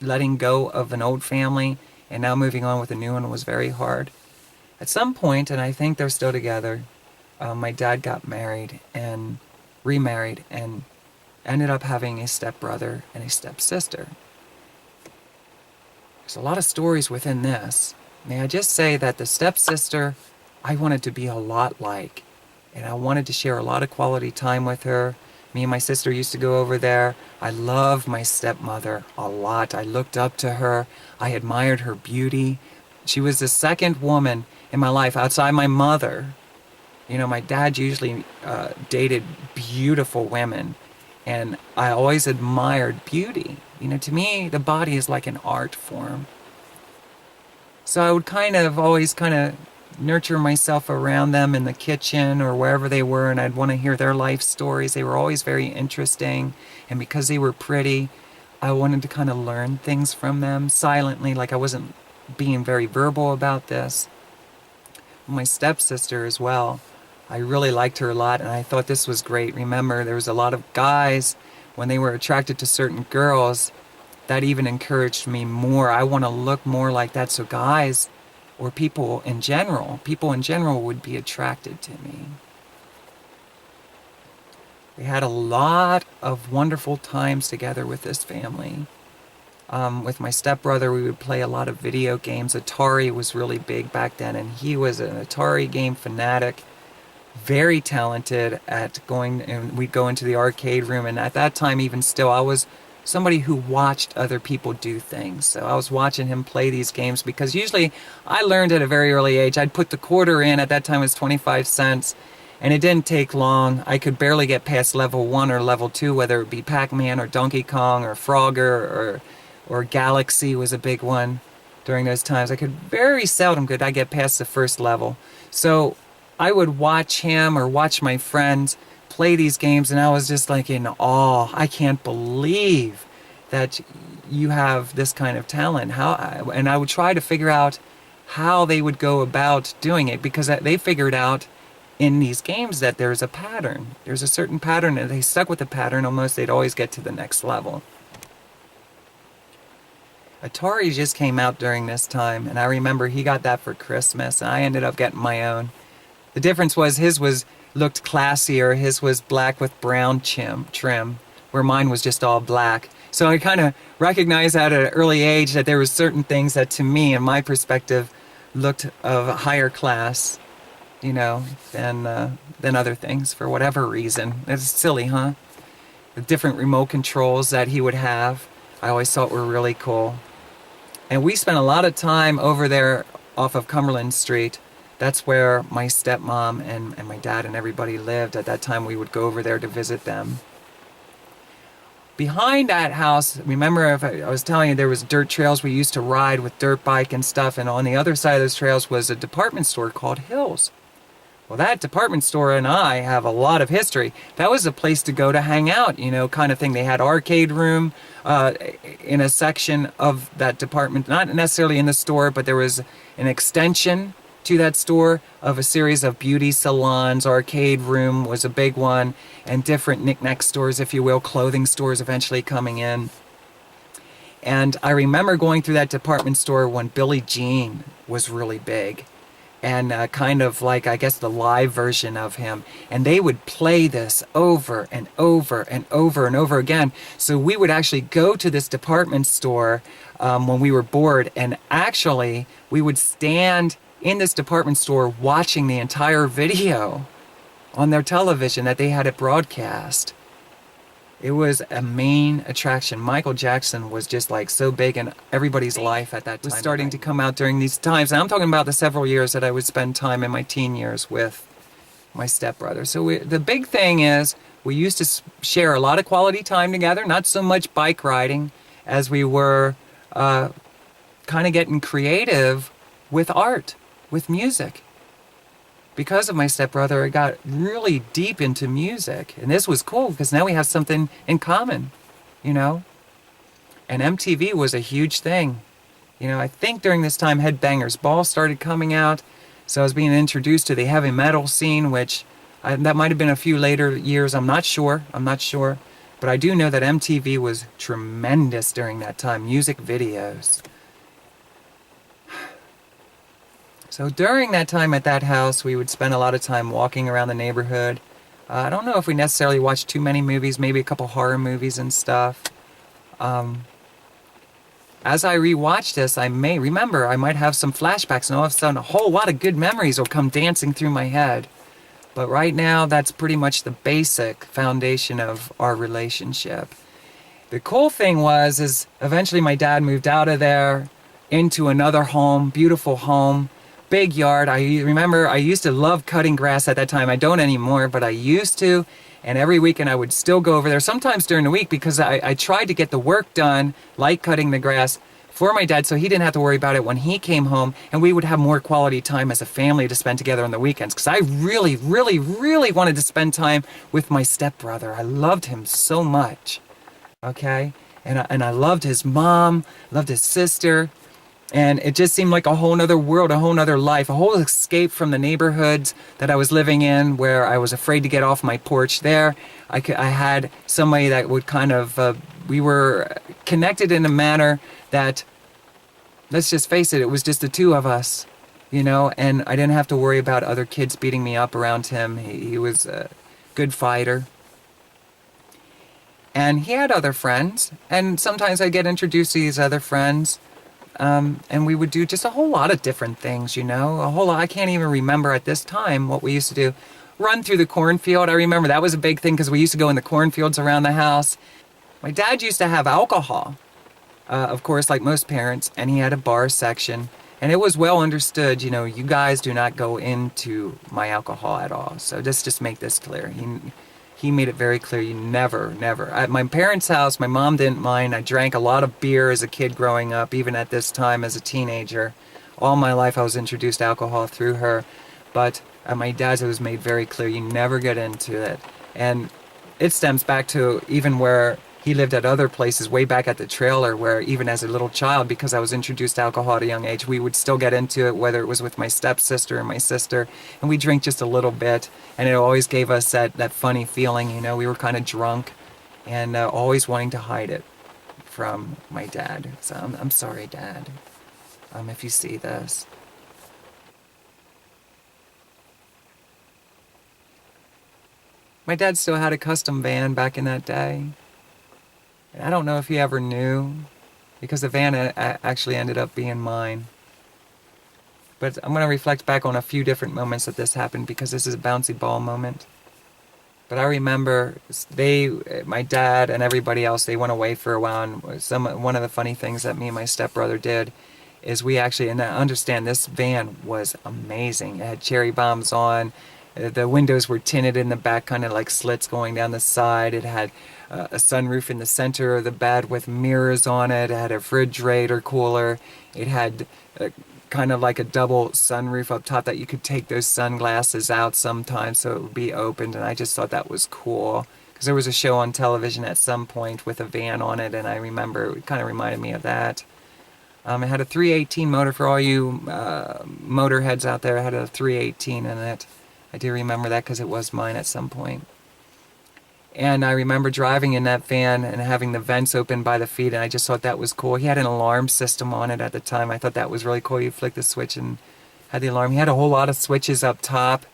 letting go of an old family and now moving on with a new one was very hard. At some point, and I think they're still together, my dad got married and remarried and ended up having a stepbrother and a stepsister. There's a lot of stories within this. May I just say that the stepsister, I wanted to be a lot like. And I wanted to share a lot of quality time with her. Me and my sister used to go over there. I loved my stepmother a lot. I looked up to her. I admired her beauty. She was the second woman in my life outside my mother. My dad usually dated beautiful women. And I always admired beauty. To me, the body is like an art form. So I would always nurture myself around them in the kitchen or wherever they were, and I'd want to hear their life stories. They were always very interesting, and because they were pretty, I wanted to learn things from them silently, like I wasn't being very verbal about this. My stepsister as well, I really liked her a lot, and I thought this was great. Remember, there was a lot of guys, when they were attracted to certain girls, that even encouraged me more. I want to look more like that, so guys, or people in general would be attracted to me. We had a lot of wonderful times together with this family. With my stepbrother, we would play a lot of video games. Atari was really big back then, and he was an Atari game fanatic, very talented at going, and we'd go into the arcade room, and at that time, even still, I was somebody who watched other people do things. So I was watching him play these games because usually I learned at a very early age. I'd put the quarter in, at that time it was 25 cents, and it didn't take long. I could barely get past level 1 or level 2, whether it be Pac-Man or Donkey Kong or Frogger or Galaxy was a big one during those times. I very seldom could I get past the first level. So I would watch him or watch my friends play these games, and I was just like in awe. I can't believe that you have this kind of talent. And I would try to figure out how they would go about doing it, because they figured out in these games that there's a pattern. There's a certain pattern, and they stuck with the pattern. Almost they'd always get to the next level. Atari just came out during this time, and I remember he got that for Christmas, and I ended up getting my own. The difference was his looked classier. His was black with brown trim, where mine was just all black. So I kind of recognized at an early age that there were certain things that to me, in my perspective, looked of a higher class. you know, than other things for whatever reason. It's silly, huh? The different remote controls that he would have, I always thought were really cool. And we spent a lot of time over there off of Cumberland Street. That's where my stepmom and my dad and everybody lived. At that time, we would go over there to visit them. Behind that house, remember if I was telling you there was dirt trails we used to ride with dirt bike and stuff, and on the other side of those trails was a department store called Hills. Well, that department store and I have a lot of history. That was a place to go to hang out, you know, kind of thing. They had arcade room in a section of that department, not necessarily in the store, but there was an extension to that store of a series of beauty salons. Arcade room was a big one, and different knick-knack stores, if you will, clothing stores eventually coming in. And I remember going through that department store when Billie Jean was really big. And kind of like, I guess, the live version of him. And they would play this over and over and over and over again. So we would actually go to this department store when we were bored, and actually we would stand in this department store watching the entire video on their television that they had it broadcast. It was a main attraction. Michael Jackson was just like so big in everybody's life at that time. It was starting to come out during these times. And I'm talking about the several years that I would spend time in my teen years with my stepbrother. So the big thing is we used to share a lot of quality time together, not so much bike riding as we were kind of getting creative with art, with music. Because of my stepbrother, I got really deep into music. And this was cool because now we have something in common, you know? And MTV was a huge thing. You know, I think during this time, Headbangers Ball started coming out. So I was being introduced to the heavy metal scene, which that might have been a few later years. I'm not sure. But I do know that MTV was tremendous during that time. Music videos. So during that time at that house, we would spend a lot of time walking around the neighborhood. I don't know if we necessarily watched too many movies, maybe a couple horror movies and stuff. As I rewatch this, I might have some flashbacks, and all of a sudden a whole lot of good memories will come dancing through my head. But right now, that's pretty much the basic foundation of our relationship. The cool thing is eventually my dad moved out of there into another home, beautiful home. Big yard. I remember I used to love cutting grass at that time. I don't anymore, but I used to. And every weekend I would still go over there, sometimes during the week, because I tried to get the work done, like cutting the grass, for my dad so he didn't have to worry about it when he came home, and we would have more quality time as a family to spend together on the weekends. Because I really, really, really wanted to spend time with my stepbrother. I loved him so much. Okay? And I loved his mom, loved his sister. And it just seemed like a whole nother world, a whole nother life, a whole escape from the neighborhoods that I was living in, where I was afraid to get off my porch there. I had somebody that would kind of, we were connected in a manner that, let's just face it, it was just the two of us, you know, and I didn't have to worry about other kids beating me up around him. He was a good fighter. And he had other friends, and sometimes I get introduced to these other friends. And we would do just a whole lot of different things, you know, a whole lot. I can't even remember at this time what we used to do. Run through the cornfield. I remember that was a big thing because we used to go in the cornfields around the house. My dad used to have alcohol, of course, like most parents, and he had a bar section. And it was well understood, you know, you guys do not go into my alcohol at all. So just make this clear. He made it very clear, you never. At my parents' house, my mom didn't mind. I drank a lot of beer as a kid growing up, even at this time as a teenager. All my life I was introduced to alcohol through her. But at my dad's, it was made very clear, you never get into it. And it stems back to even where he lived at other places, way back at the trailer, where even as a little child, because I was introduced to alcohol at a young age, we would still get into it, whether it was with my stepsister and my sister, and we drink just a little bit, and it always gave us that funny feeling, you know, we were kind of drunk, and always wanting to hide it from my dad. So I'm sorry, Dad, if you see this. My dad still had a custom van back in that day. I don't know if he ever knew, because the van actually ended up being mine. But I'm going to reflect back on a few different moments that this happened because this is a bouncy ball moment. But I remember my dad and everybody else, they went away for a while. And one of the funny things that me and my stepbrother did is we actually, and I understand this van was amazing. It had cherry bombs on. The windows were tinted in the back, kind of like slits going down the side. It had a sunroof in the center of the bed with mirrors on it. It had a refrigerator cooler. It had kind of like a double sunroof up top that you could take those sunglasses out sometimes so it would be opened, and I just thought that was cool because there was a show on television at some point with a van on it, and I remember it kind of reminded me of that. It had a 318 motor for all you motorheads out there. It had a 318 in it. I do remember that because it was mine at some point. And I remember driving in that van and having the vents open by the feet, and I just thought that was cool. He had an alarm system on it at the time. I thought that was really cool. You flick the switch and had the alarm. He had a whole lot of switches up top.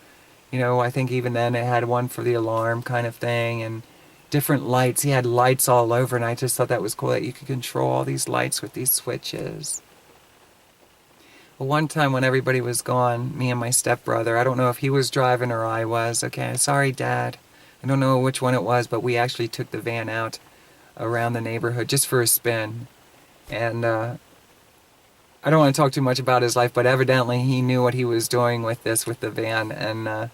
You know, I think even then it had one for the alarm kind of thing, and different lights. He had lights all over, and I just thought that was cool that you could control all these lights with these switches. Well, one time when everybody was gone, me and my stepbrother, I don't know if he was driving or I was. Okay, sorry, Dad. I don't know which one it was, but we actually took the van out around the neighborhood just for a spin. And I don't want to talk too much about his life, but evidently he knew what he was doing with the van. And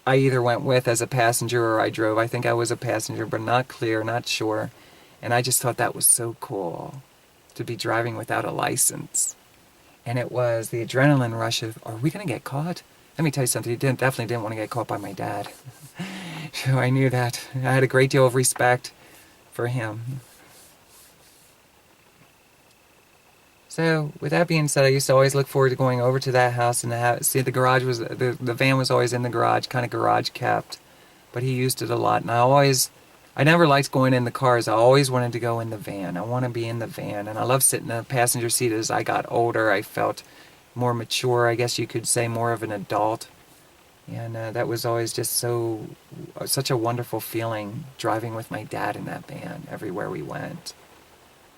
I either went with as a passenger or I drove. I think I was a passenger, but not clear, not sure. And I just thought that was so cool to be driving without a license. And it was the adrenaline rush of, are we going to get caught? Let me tell you something, he definitely didn't want to get caught by my dad. So I knew that. I had a great deal of respect for him. So, with that being said, I used to always look forward to going over to that house and see the garage was, the van was always in the garage, kind of garage kept. But he used it a lot, and I never liked going in the cars. I always wanted to go in the van. I want to be in the van, and I love sitting in the passenger seat. As I got older, I felt more mature, I guess you could say, more of an adult. And that was always just such a wonderful feeling, driving with my dad in that van everywhere we went.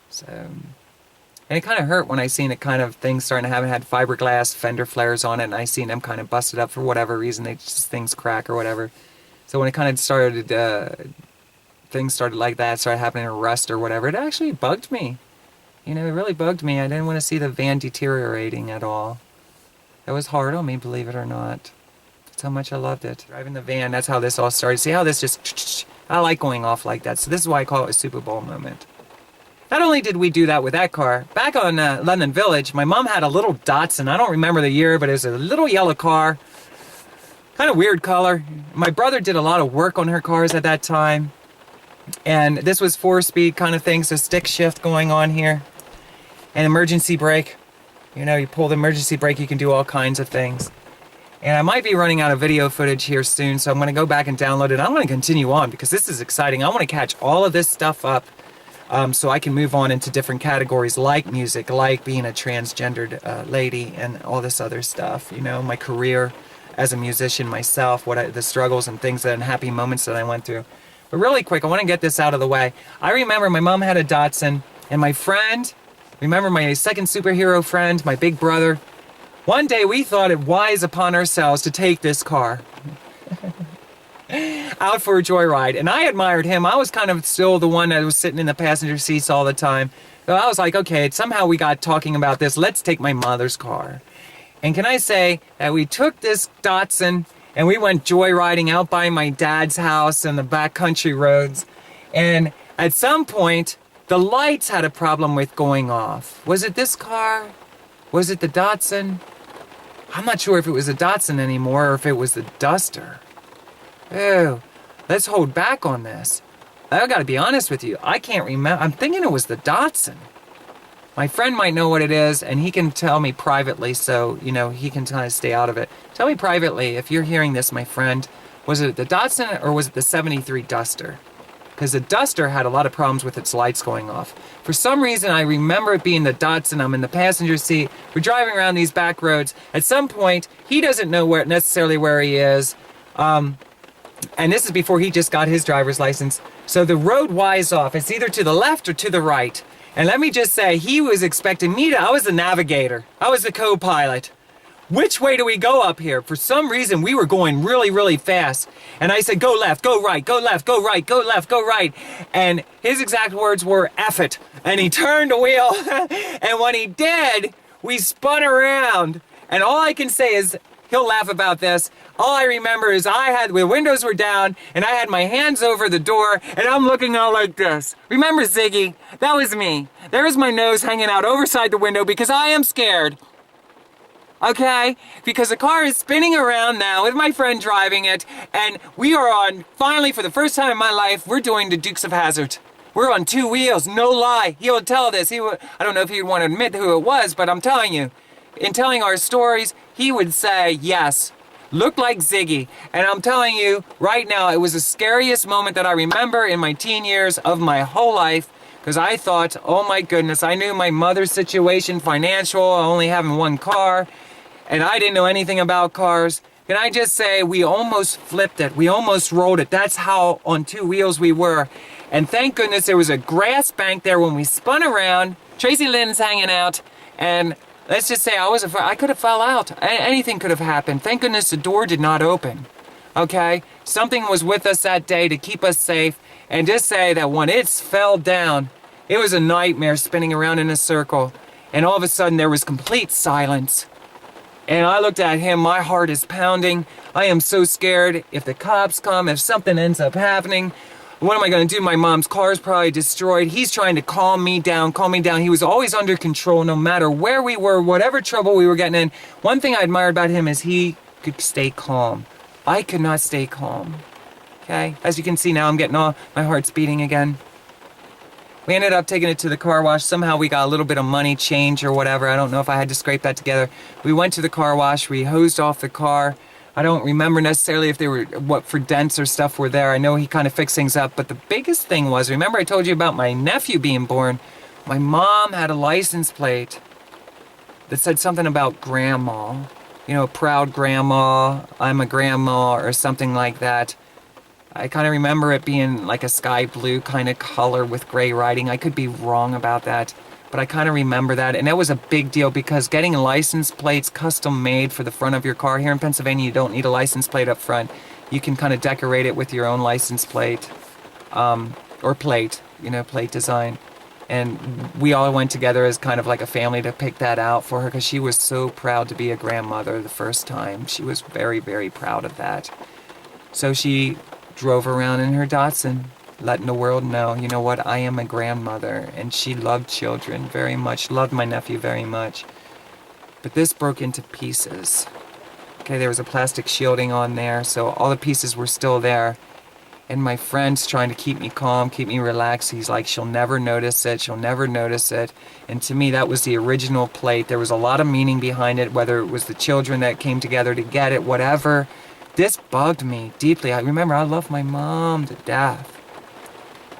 So, and it kind of hurt when I seen it kind of things starting to happen. It had fiberglass fender flares on it, and I seen them kind of busted up for whatever reason. Things crack or whatever. So when it kind of started, things started like that, started happening to rust or whatever, it actually bugged me. You know, it really bugged me. I didn't want to see the van deteriorating at all. That was hard on me, believe it or not. That's how much I loved it. Driving the van, that's how this all started. See how this just, I like going off like that. So this is why I call it a Superball moment. Not only did we do that with that car, back on London Village, my mom had a little Datsun. I don't remember the year, but it was a little yellow car. Kind of weird color. My brother did a lot of work on her cars at that time. And this was 4-speed kind of thing, so stick shift going on here. And emergency brake. You know, you pull the emergency brake, you can do all kinds of things. And I might be running out of video footage here soon, so I'm going to go back and download it. I want to continue on because this is exciting. I want to catch all of this stuff up so I can move on into different categories like music, like being a transgendered lady and all this other stuff. You know, my career as a musician myself, the struggles and things and happy moments that I went through. But really quick, I want to get this out of the way. I remember my mom had a Datsun, and my friend, remember my second superhero friend, my big brother, one day we thought it wise upon ourselves to take this car out for a joyride. And I admired him. I was kind of still the one that was sitting in the passenger seats all the time. So I was like, okay, somehow we got talking about this. Let's take my mother's car. And can I say that we took this Datsun and we went joyriding out by my dad's house and the backcountry roads. And at some point, the lights had a problem with going off. Was it this car? Was it the Datsun? I'm not sure if it was the Datsun anymore or if it was the Duster. Oh, let's hold back on this. I gotta be honest with you, I can't remember. I'm thinking it was the Datsun. My friend might know what it is, and he can tell me privately, so, you know, he can kind of stay out of it. Tell me privately, if you're hearing this, my friend, was it the Datsun or was it the 73 Duster? Because the Duster had a lot of problems with its lights going off. For some reason, I remember it being the Datsun. I'm in the passenger seat. We're driving around these back roads. At some point, he doesn't know necessarily where he is. And this is before he just got his driver's license. So the road winds off. It's either to the left or to the right. And let me just say, he was expecting me to, I was the navigator. I was the co-pilot. which way do we go up here? For some reason, we were going really, really fast. And I said, go left, go right, go left, go right, go left, go right. And his exact words were, F it. And he turned the wheel. And when he did, we spun around. And all I can say is, he'll laugh about this. All I remember is the windows were down, and I had my hands over the door, and I'm looking out like this. Remember Ziggy? That was me. There's my nose hanging out overside the window because I am scared. Okay? Because the car is spinning around now with my friend driving it, and we are on, finally, for the first time in my life, we're doing the Dukes of Hazzard. We're on 2 wheels, no lie. He would tell this. I don't know if he'd want to admit who it was, but I'm telling you, in telling our stories, he would say, yes, looked like Ziggy. And I'm telling you, right now, it was the scariest moment that I remember in my teen years of my whole life. Because I thought, oh my goodness, I knew my mother's situation, financial, only having one car, and I didn't know anything about cars. Can I just say, we almost flipped it. We almost rolled it. That's how on 2 wheels we were. And thank goodness there was a grass bank there when we spun around. Tracilyn's hanging out, and let's just say I could have fell out. Anything could have happened. Thank goodness the door did not open. Okay? Something was with us that day to keep us safe. And just say that when it fell down, it was a nightmare spinning around in a circle. And all of a sudden there was complete silence. And I looked at him, my heart is pounding. I am so scared. If the cops come, if something ends up happening, what am I going to do? My mom's car is probably destroyed. He's trying to calm me down, calm me down. He was always under control no matter where we were, whatever trouble we were getting in. One thing I admired about him is he could stay calm. I could not stay calm. Okay? As you can see now, I'm getting all, my heart's beating again. We ended up taking it to the car wash. Somehow we got a little bit of money, change or whatever. I don't know if I had to scrape that together. We went to the car wash. We hosed off the car. I don't remember necessarily if they were, what for dents or stuff were there. I know he kind of fixed things up. But the biggest thing was, remember I told you about my nephew being born? My mom had a license plate that said something about grandma. You know, proud grandma, I'm a grandma, or something like that. I kind of remember it being like a sky blue kind of color with gray writing. I could be wrong about that, but I kind of remember that. And that was a big deal because getting license plates custom made for the front of your car here in Pennsylvania, you don't need a license plate up front. You can kind of decorate it with your own license plate, or plate, you know, plate design. And we all went together as kind of like a family to pick that out for her because she was so proud to be a grandmother the first time. She was very, very proud of that. So she drove around in her Datsun, letting the world know, you know what, I am a grandmother. And she loved children very much, loved my nephew very much. But this broke into pieces. Okay, there was a plastic shielding on there, so all the pieces were still there. And my friend's trying to keep me calm, keep me relaxed. He's like, she'll never notice it, she'll never notice it. And to me, that was the original plate. There was a lot of meaning behind it, whether it was the children that came together to get it, whatever. This bugged me deeply. I remember I loved my mom to death.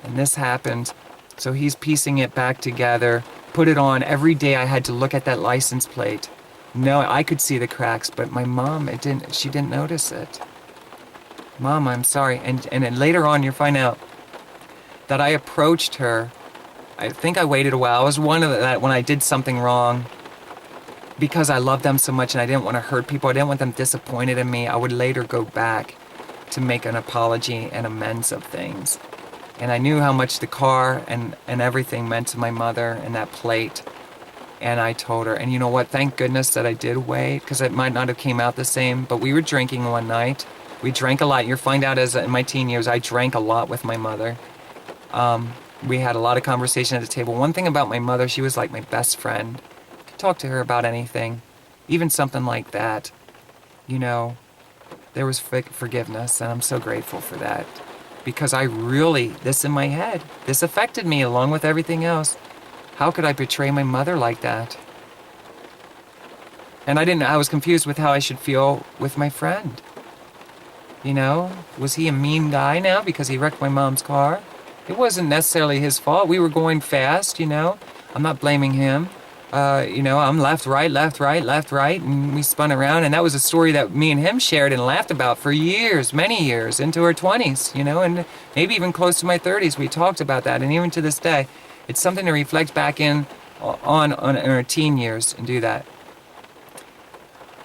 And this happened. So he's piecing it back together, put it on. Every day I had to look at that license plate. No, I could see the cracks, but my mom, she didn't notice it. Mom, I'm sorry. And then later on, you'll find out that I approached her. I think I waited a while. I was one of that when I did something wrong. Because I loved them so much and I didn't want to hurt people, I didn't want them disappointed in me, I would later go back to make an apology and amends of things. And I knew how much the car and everything meant to my mother and that plate. And I told her, and you know what, thank goodness that I did wait, because it might not have came out the same, but we were drinking one night. We drank a lot. You'll find out as in my teen years, I drank a lot with my mother. We had a lot of conversation at the table. One thing about my mother, she was like my best friend. Talk to her about anything, even something like that. You know, there was forgiveness, and I'm so grateful for that. Because I really, this in my head, this affected me along with everything else. How could I betray my mother like that? And I was confused with how I should feel with my friend. You know, was he a mean guy now because he wrecked my mom's car? It wasn't necessarily his fault. We were going fast, you know. I'm not blaming him. You know, I'm left, right, and we spun around, and that was a story that me and him shared and laughed about for years, many years, into our 20s, you know, and maybe even close to my 30s. We talked about that, and even to this day, it's something to reflect back on our teen years and do that.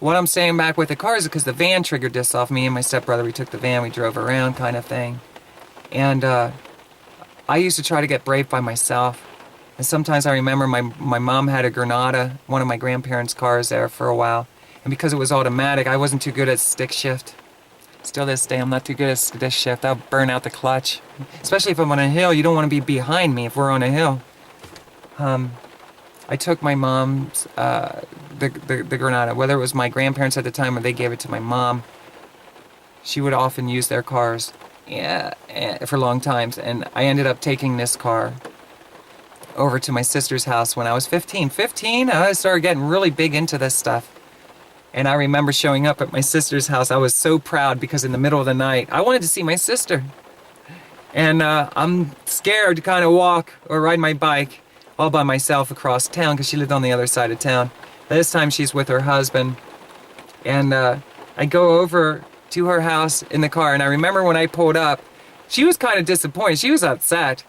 what I'm saying back with the cars is because the van triggered this off me and my stepbrother. We took the van, we drove around kind of thing. And I used to try to get brave by myself. And sometimes I remember my mom had a Granada, one of my grandparents' cars there for a while. And because it was automatic, I wasn't too good at stick shift. Still this day, I'm not too good at stick shift. I'll burn out the clutch. Especially if I'm on a hill, you don't want to be behind me if we're on a hill. I took my mom's, the Granada, whether it was my grandparents at the time or they gave it to my mom. She would often use their cars for long times. And I ended up taking this car over to my sister's house when I was 15. 15, I started getting really big into this stuff. And I remember showing up at my sister's house. I was so proud because in the middle of the night, I wanted to see my sister. And I'm scared to kind of walk or ride my bike all by myself across town because she lived on the other side of town. This time she's with her husband. And I go over to her house in the car. And I remember when I pulled up, she was kind of disappointed. She was upset.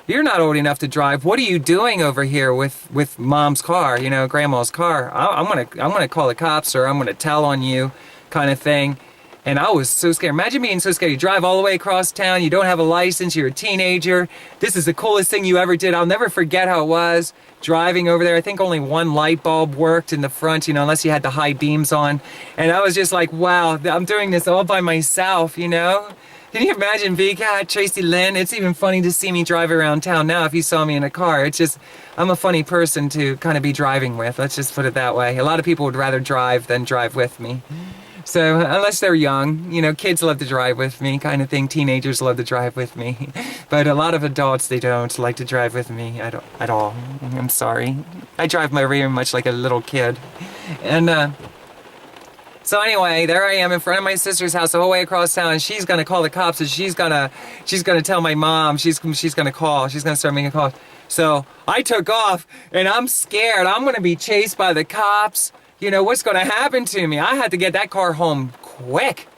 You're not old enough to drive. What are you doing over here with mom's car, you know, grandma's car? I'm gonna call the cops or I'm gonna tell on you, kind of thing. And I was so scared. Imagine being so scared. You drive all the way across town. You don't have a license. You're a teenager. This is the coolest thing you ever did. I'll never forget how it was driving over there. I think only one light bulb worked in the front, you know, unless you had the high beams on. And I was just like, wow, I'm doing this all by myself, you know? Can you imagine being Tracilyn? It's even funny to see me drive around town now if you saw me in a car. It's just, I'm a funny person to kind of be driving with. Let's just put it that way. A lot of people would rather drive than drive with me. So, unless they're young, you know, kids love to drive with me kind of thing. Teenagers love to drive with me. But a lot of adults, they don't like to drive with me at all. I'm sorry. I drive very much like a little kid. And, so anyway, there I am in front of my sister's house the whole way across town, and she's gonna call the cops, and she's gonna tell my mom. She's gonna call. She's gonna start making calls. So I took off, and I'm scared. I'm gonna be chased by the cops. You know what's gonna happen to me? I had to get that car home quick.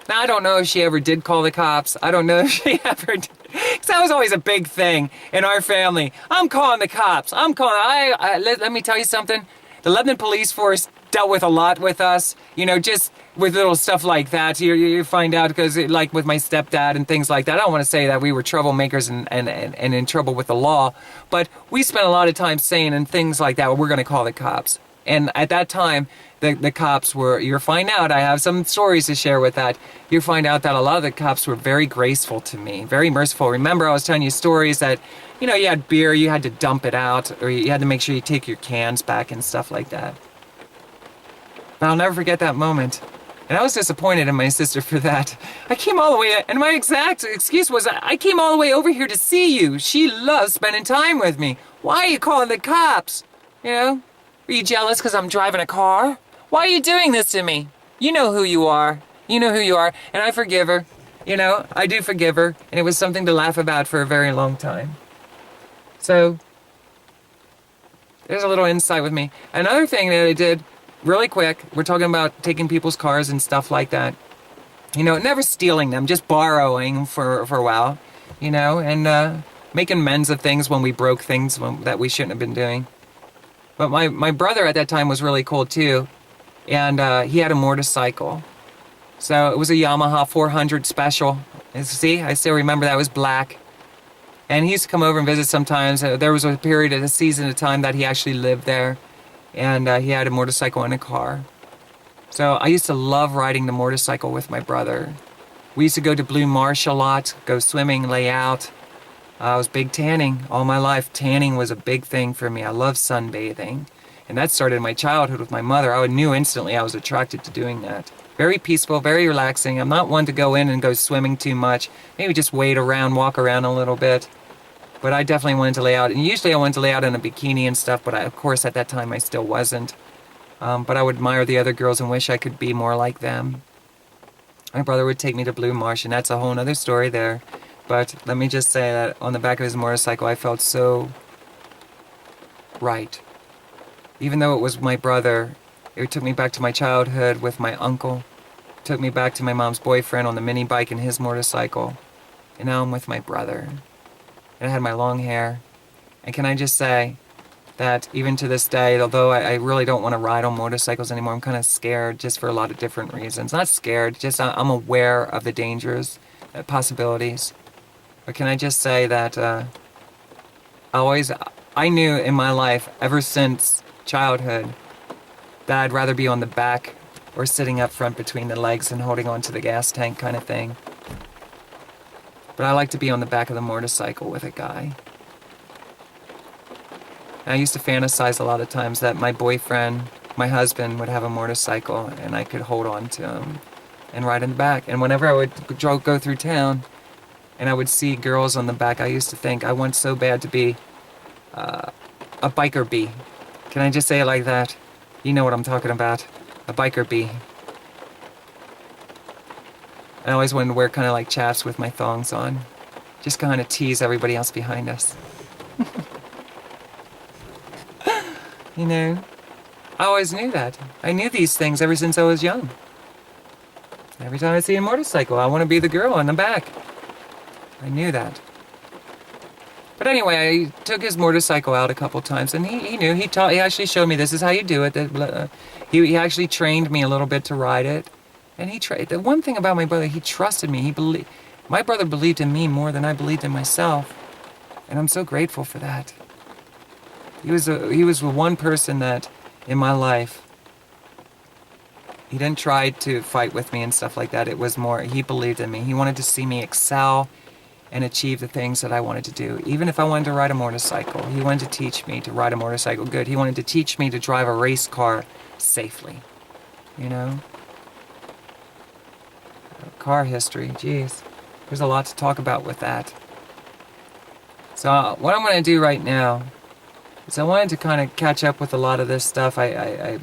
Now I don't know if she ever did call the cops. I don't know if she ever did. Because that was always a big thing in our family. I'm calling the cops. I'm calling. Let me tell you something. The Lebanon police force dealt with a lot with us, you know, just with little stuff like that. You find out because, like, with my stepdad and things like that. I don't want to say that we were troublemakers and in trouble with the law, but we spent a lot of time saying and things like that, well, we're going to call the cops. And at that time, the cops were, you'll find out, I have some stories to share with that. You'll find out that a lot of the cops were very graceful to me, very merciful. Remember, I was telling you stories that, you know, you had beer, you had to dump it out, or you had to make sure you take your cans back and stuff like that. But I'll never forget that moment. And I was disappointed in my sister for that. I came all the way, and my exact excuse was, I came all the way over here to see you. She loves spending time with me. Why are you calling the cops? You know? Are you jealous because I'm driving a car? Why are you doing this to me? You know who you are. You know who you are. And I forgive her. You know, I do forgive her. And it was something to laugh about for a very long time. So, there's a little insight with me. Another thing that I did, really quick, we're talking about taking people's cars and stuff like that. You know, never stealing them, just borrowing for a while. You know, and making amends of things when we broke things that we shouldn't have been doing. But my brother at that time was really cool too, and he had a motorcycle. So it was a Yamaha 400 Special. And see, I still remember that. It was black. And he used to come over and visit sometimes. There was a period of a season of time that he actually lived there, and he had a motorcycle and a car. So I used to love riding the motorcycle with my brother. We used to go to Blue Marsh a lot, go swimming, lay out. I was big tanning all my life. Tanning was a big thing for me. I love sunbathing. And that started in my childhood with my mother. I knew instantly I was attracted to doing that. Very peaceful, very relaxing. I'm not one to go in and go swimming too much. Maybe just wade around, walk around a little bit. But I definitely wanted to lay out. And usually I wanted to lay out in a bikini and stuff, but of course at that time I still wasn't. But I would admire the other girls and wish I could be more like them. My brother would take me to Blue Marsh, and that's a whole other story there. But let me just say that on the back of his motorcycle, I felt so right. Even though it was my brother, it took me back to my childhood with my uncle. It took me back to my mom's boyfriend on the mini bike and his motorcycle. And now I'm with my brother. And I had my long hair. And can I just say, that even to this day, although I really don't want to ride on motorcycles anymore, I'm kind of scared just for a lot of different reasons. Not scared, just I'm aware of the dangers, possibilities. But can I just say that I knew in my life, ever since childhood, that I'd rather be on the back or sitting up front between the legs and holding onto the gas tank kind of thing. But I like to be on the back of the motorcycle with a guy. And I used to fantasize a lot of times that my boyfriend, my husband, would have a motorcycle and I could hold on to him and ride in the back. And whenever I would go through town and I would see girls on the back, I used to think I want so bad to be a biker bee. Can I just say it like that? You know what I'm talking about. A biker bee. I always wanted to wear kind of like chaps with my thongs on. Just kind of tease everybody else behind us. You know, I always knew that. I knew these things ever since I was young. Every time I see a motorcycle, I want to be the girl in the back. I knew that. But anyway, I took his motorcycle out a couple times, and he knew. He actually showed me this is how you do it. He actually trained me a little bit to ride it. And the one thing about my brother, he trusted me. My brother believed in me more than I believed in myself. And I'm so grateful for that. He was the one person that, in my life, he didn't try to fight with me and stuff like that. It was more, he believed in me. He wanted to see me excel and achieve the things that I wanted to do. Even if I wanted to ride a motorcycle, he wanted to teach me to ride a motorcycle good. He wanted to teach me to drive a race car safely, you know? Car history, geez. There's a lot to talk about with that. So what I'm going to do right now is I wanted to kind of catch up with a lot of this stuff. I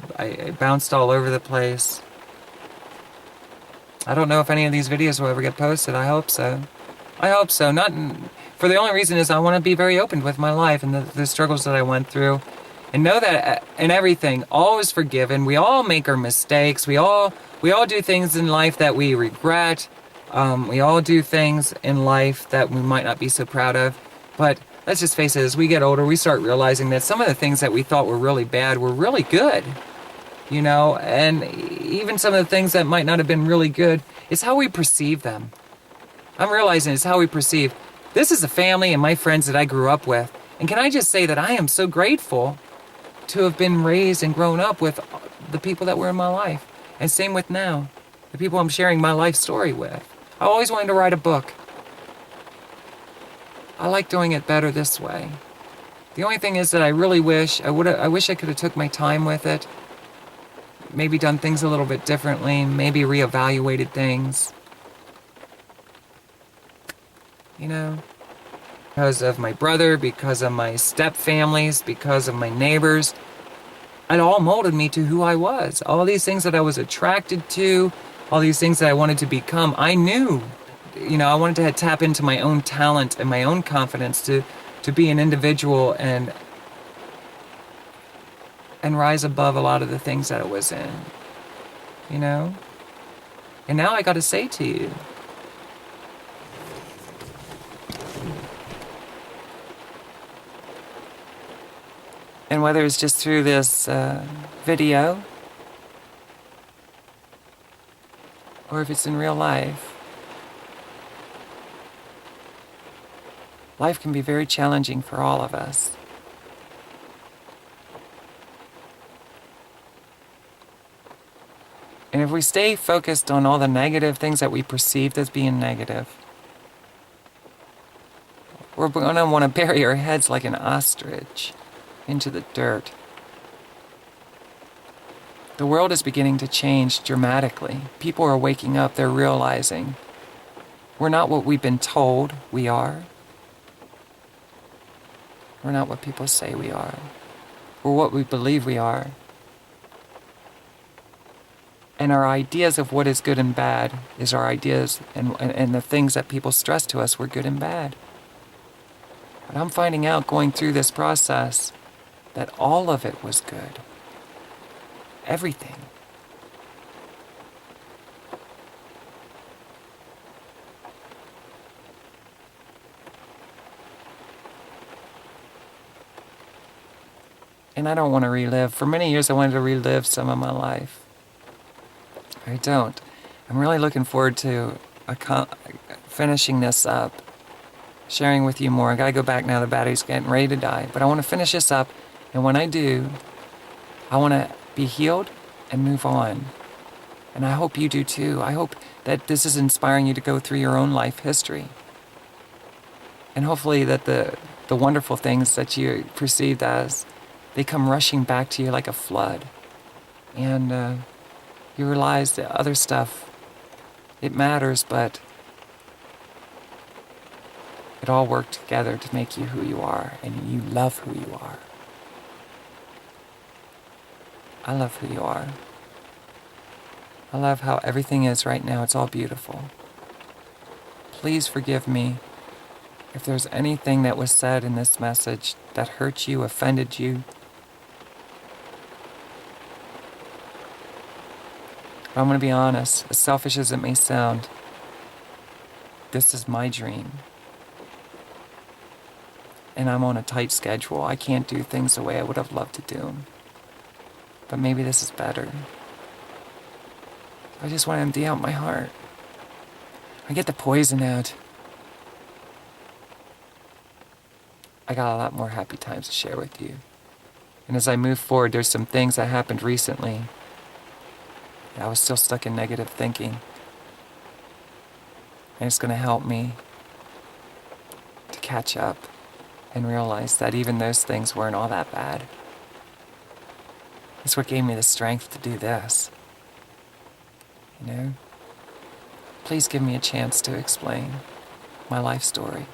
bounced all over the place. I don't know if any of these videos will ever get posted. I hope so. I hope so. For the only reason is I want to be very open with my life and the struggles that I went through. And know that in everything, all is forgiven. We all make our mistakes. We all do things in life that we regret. We all do things in life that we might not be so proud of. But let's just face it, as we get older, we start realizing that some of the things that we thought were really bad were really good. You know, and even some of the things that might not have been really good, it's how we perceive them. I'm realizing it's how we perceive. This is the family and my friends that I grew up with. And can I just say that I am so grateful to have been raised and grown up with the people that were in my life. And same with now, the people I'm sharing my life story with. I always wanted to write a book. I like doing it better this way. The only thing is that I really wish I could have took my time with it. Maybe done things a little bit differently, maybe reevaluated things. You know, because of my brother, because of my step families, because of my neighbors, it all molded me to who I was. All these things that I was attracted to, all these things that I wanted to become, I knew. You know, I wanted to tap into my own talent and my own confidence to be an individual and rise above a lot of the things that I was in. You know? And now I got to say to you, and whether it's just through this video, or if it's in real life, life can be very challenging for all of us. And if we stay focused on all the negative things that we perceived as being negative, we're going to want to bury our heads like an ostrich into the dirt. The world is beginning to change dramatically. People are waking up, they're realizing we're not what we've been told we are. We're not what people say we are. We're what we believe we are. And our ideas of what is good and bad is our ideas and the things that people stress to us were good and bad. But I'm finding out going through this process that all of it was good. Everything. And I don't want to relive. For many years I wanted to relive some of my life. I don't. I'm really looking forward to finishing this up, sharing with you more. I gotta go back now, the battery's getting ready to die. But I want to finish this up, and when I do, I want to be healed and move on. And I hope you do too. I hope that this is inspiring you to go through your own life history. And hopefully that the wonderful things that you perceived as, they come rushing back to you like a flood. And you realize that other stuff, it matters, but it all worked together to make you who you are, and you love who you are. I love who you are. I love how everything is right now. It's all beautiful. Please forgive me if there's anything that was said in this message that hurt you, offended you. But I'm going to be honest, as selfish as it may sound, this is my dream. And I'm on a tight schedule. I can't do things the way I would have loved to do them. But maybe this is better. I just want to empty out my heart. I get the poison out. I got a lot more happy times to share with you. And as I move forward, there's some things that happened recently. I was still stuck in negative thinking. And it's going to help me to catch up and realize that even those things weren't all that bad. It's what gave me the strength to do this. You know? Please give me a chance to explain my life story.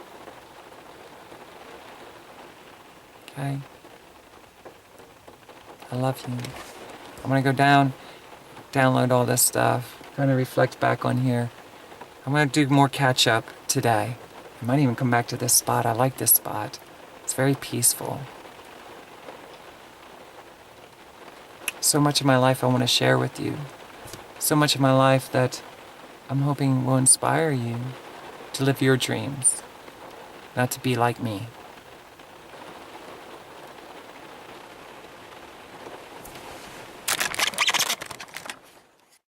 Okay? I love you. I'm gonna go download all this stuff, kind of reflect back on here. I'm gonna do more catch up today. I might even come back to this spot. I like this spot. It's very peaceful. So much of my life I want to share with you. So much of my life that I'm hoping will inspire you to live your dreams, not to be like me.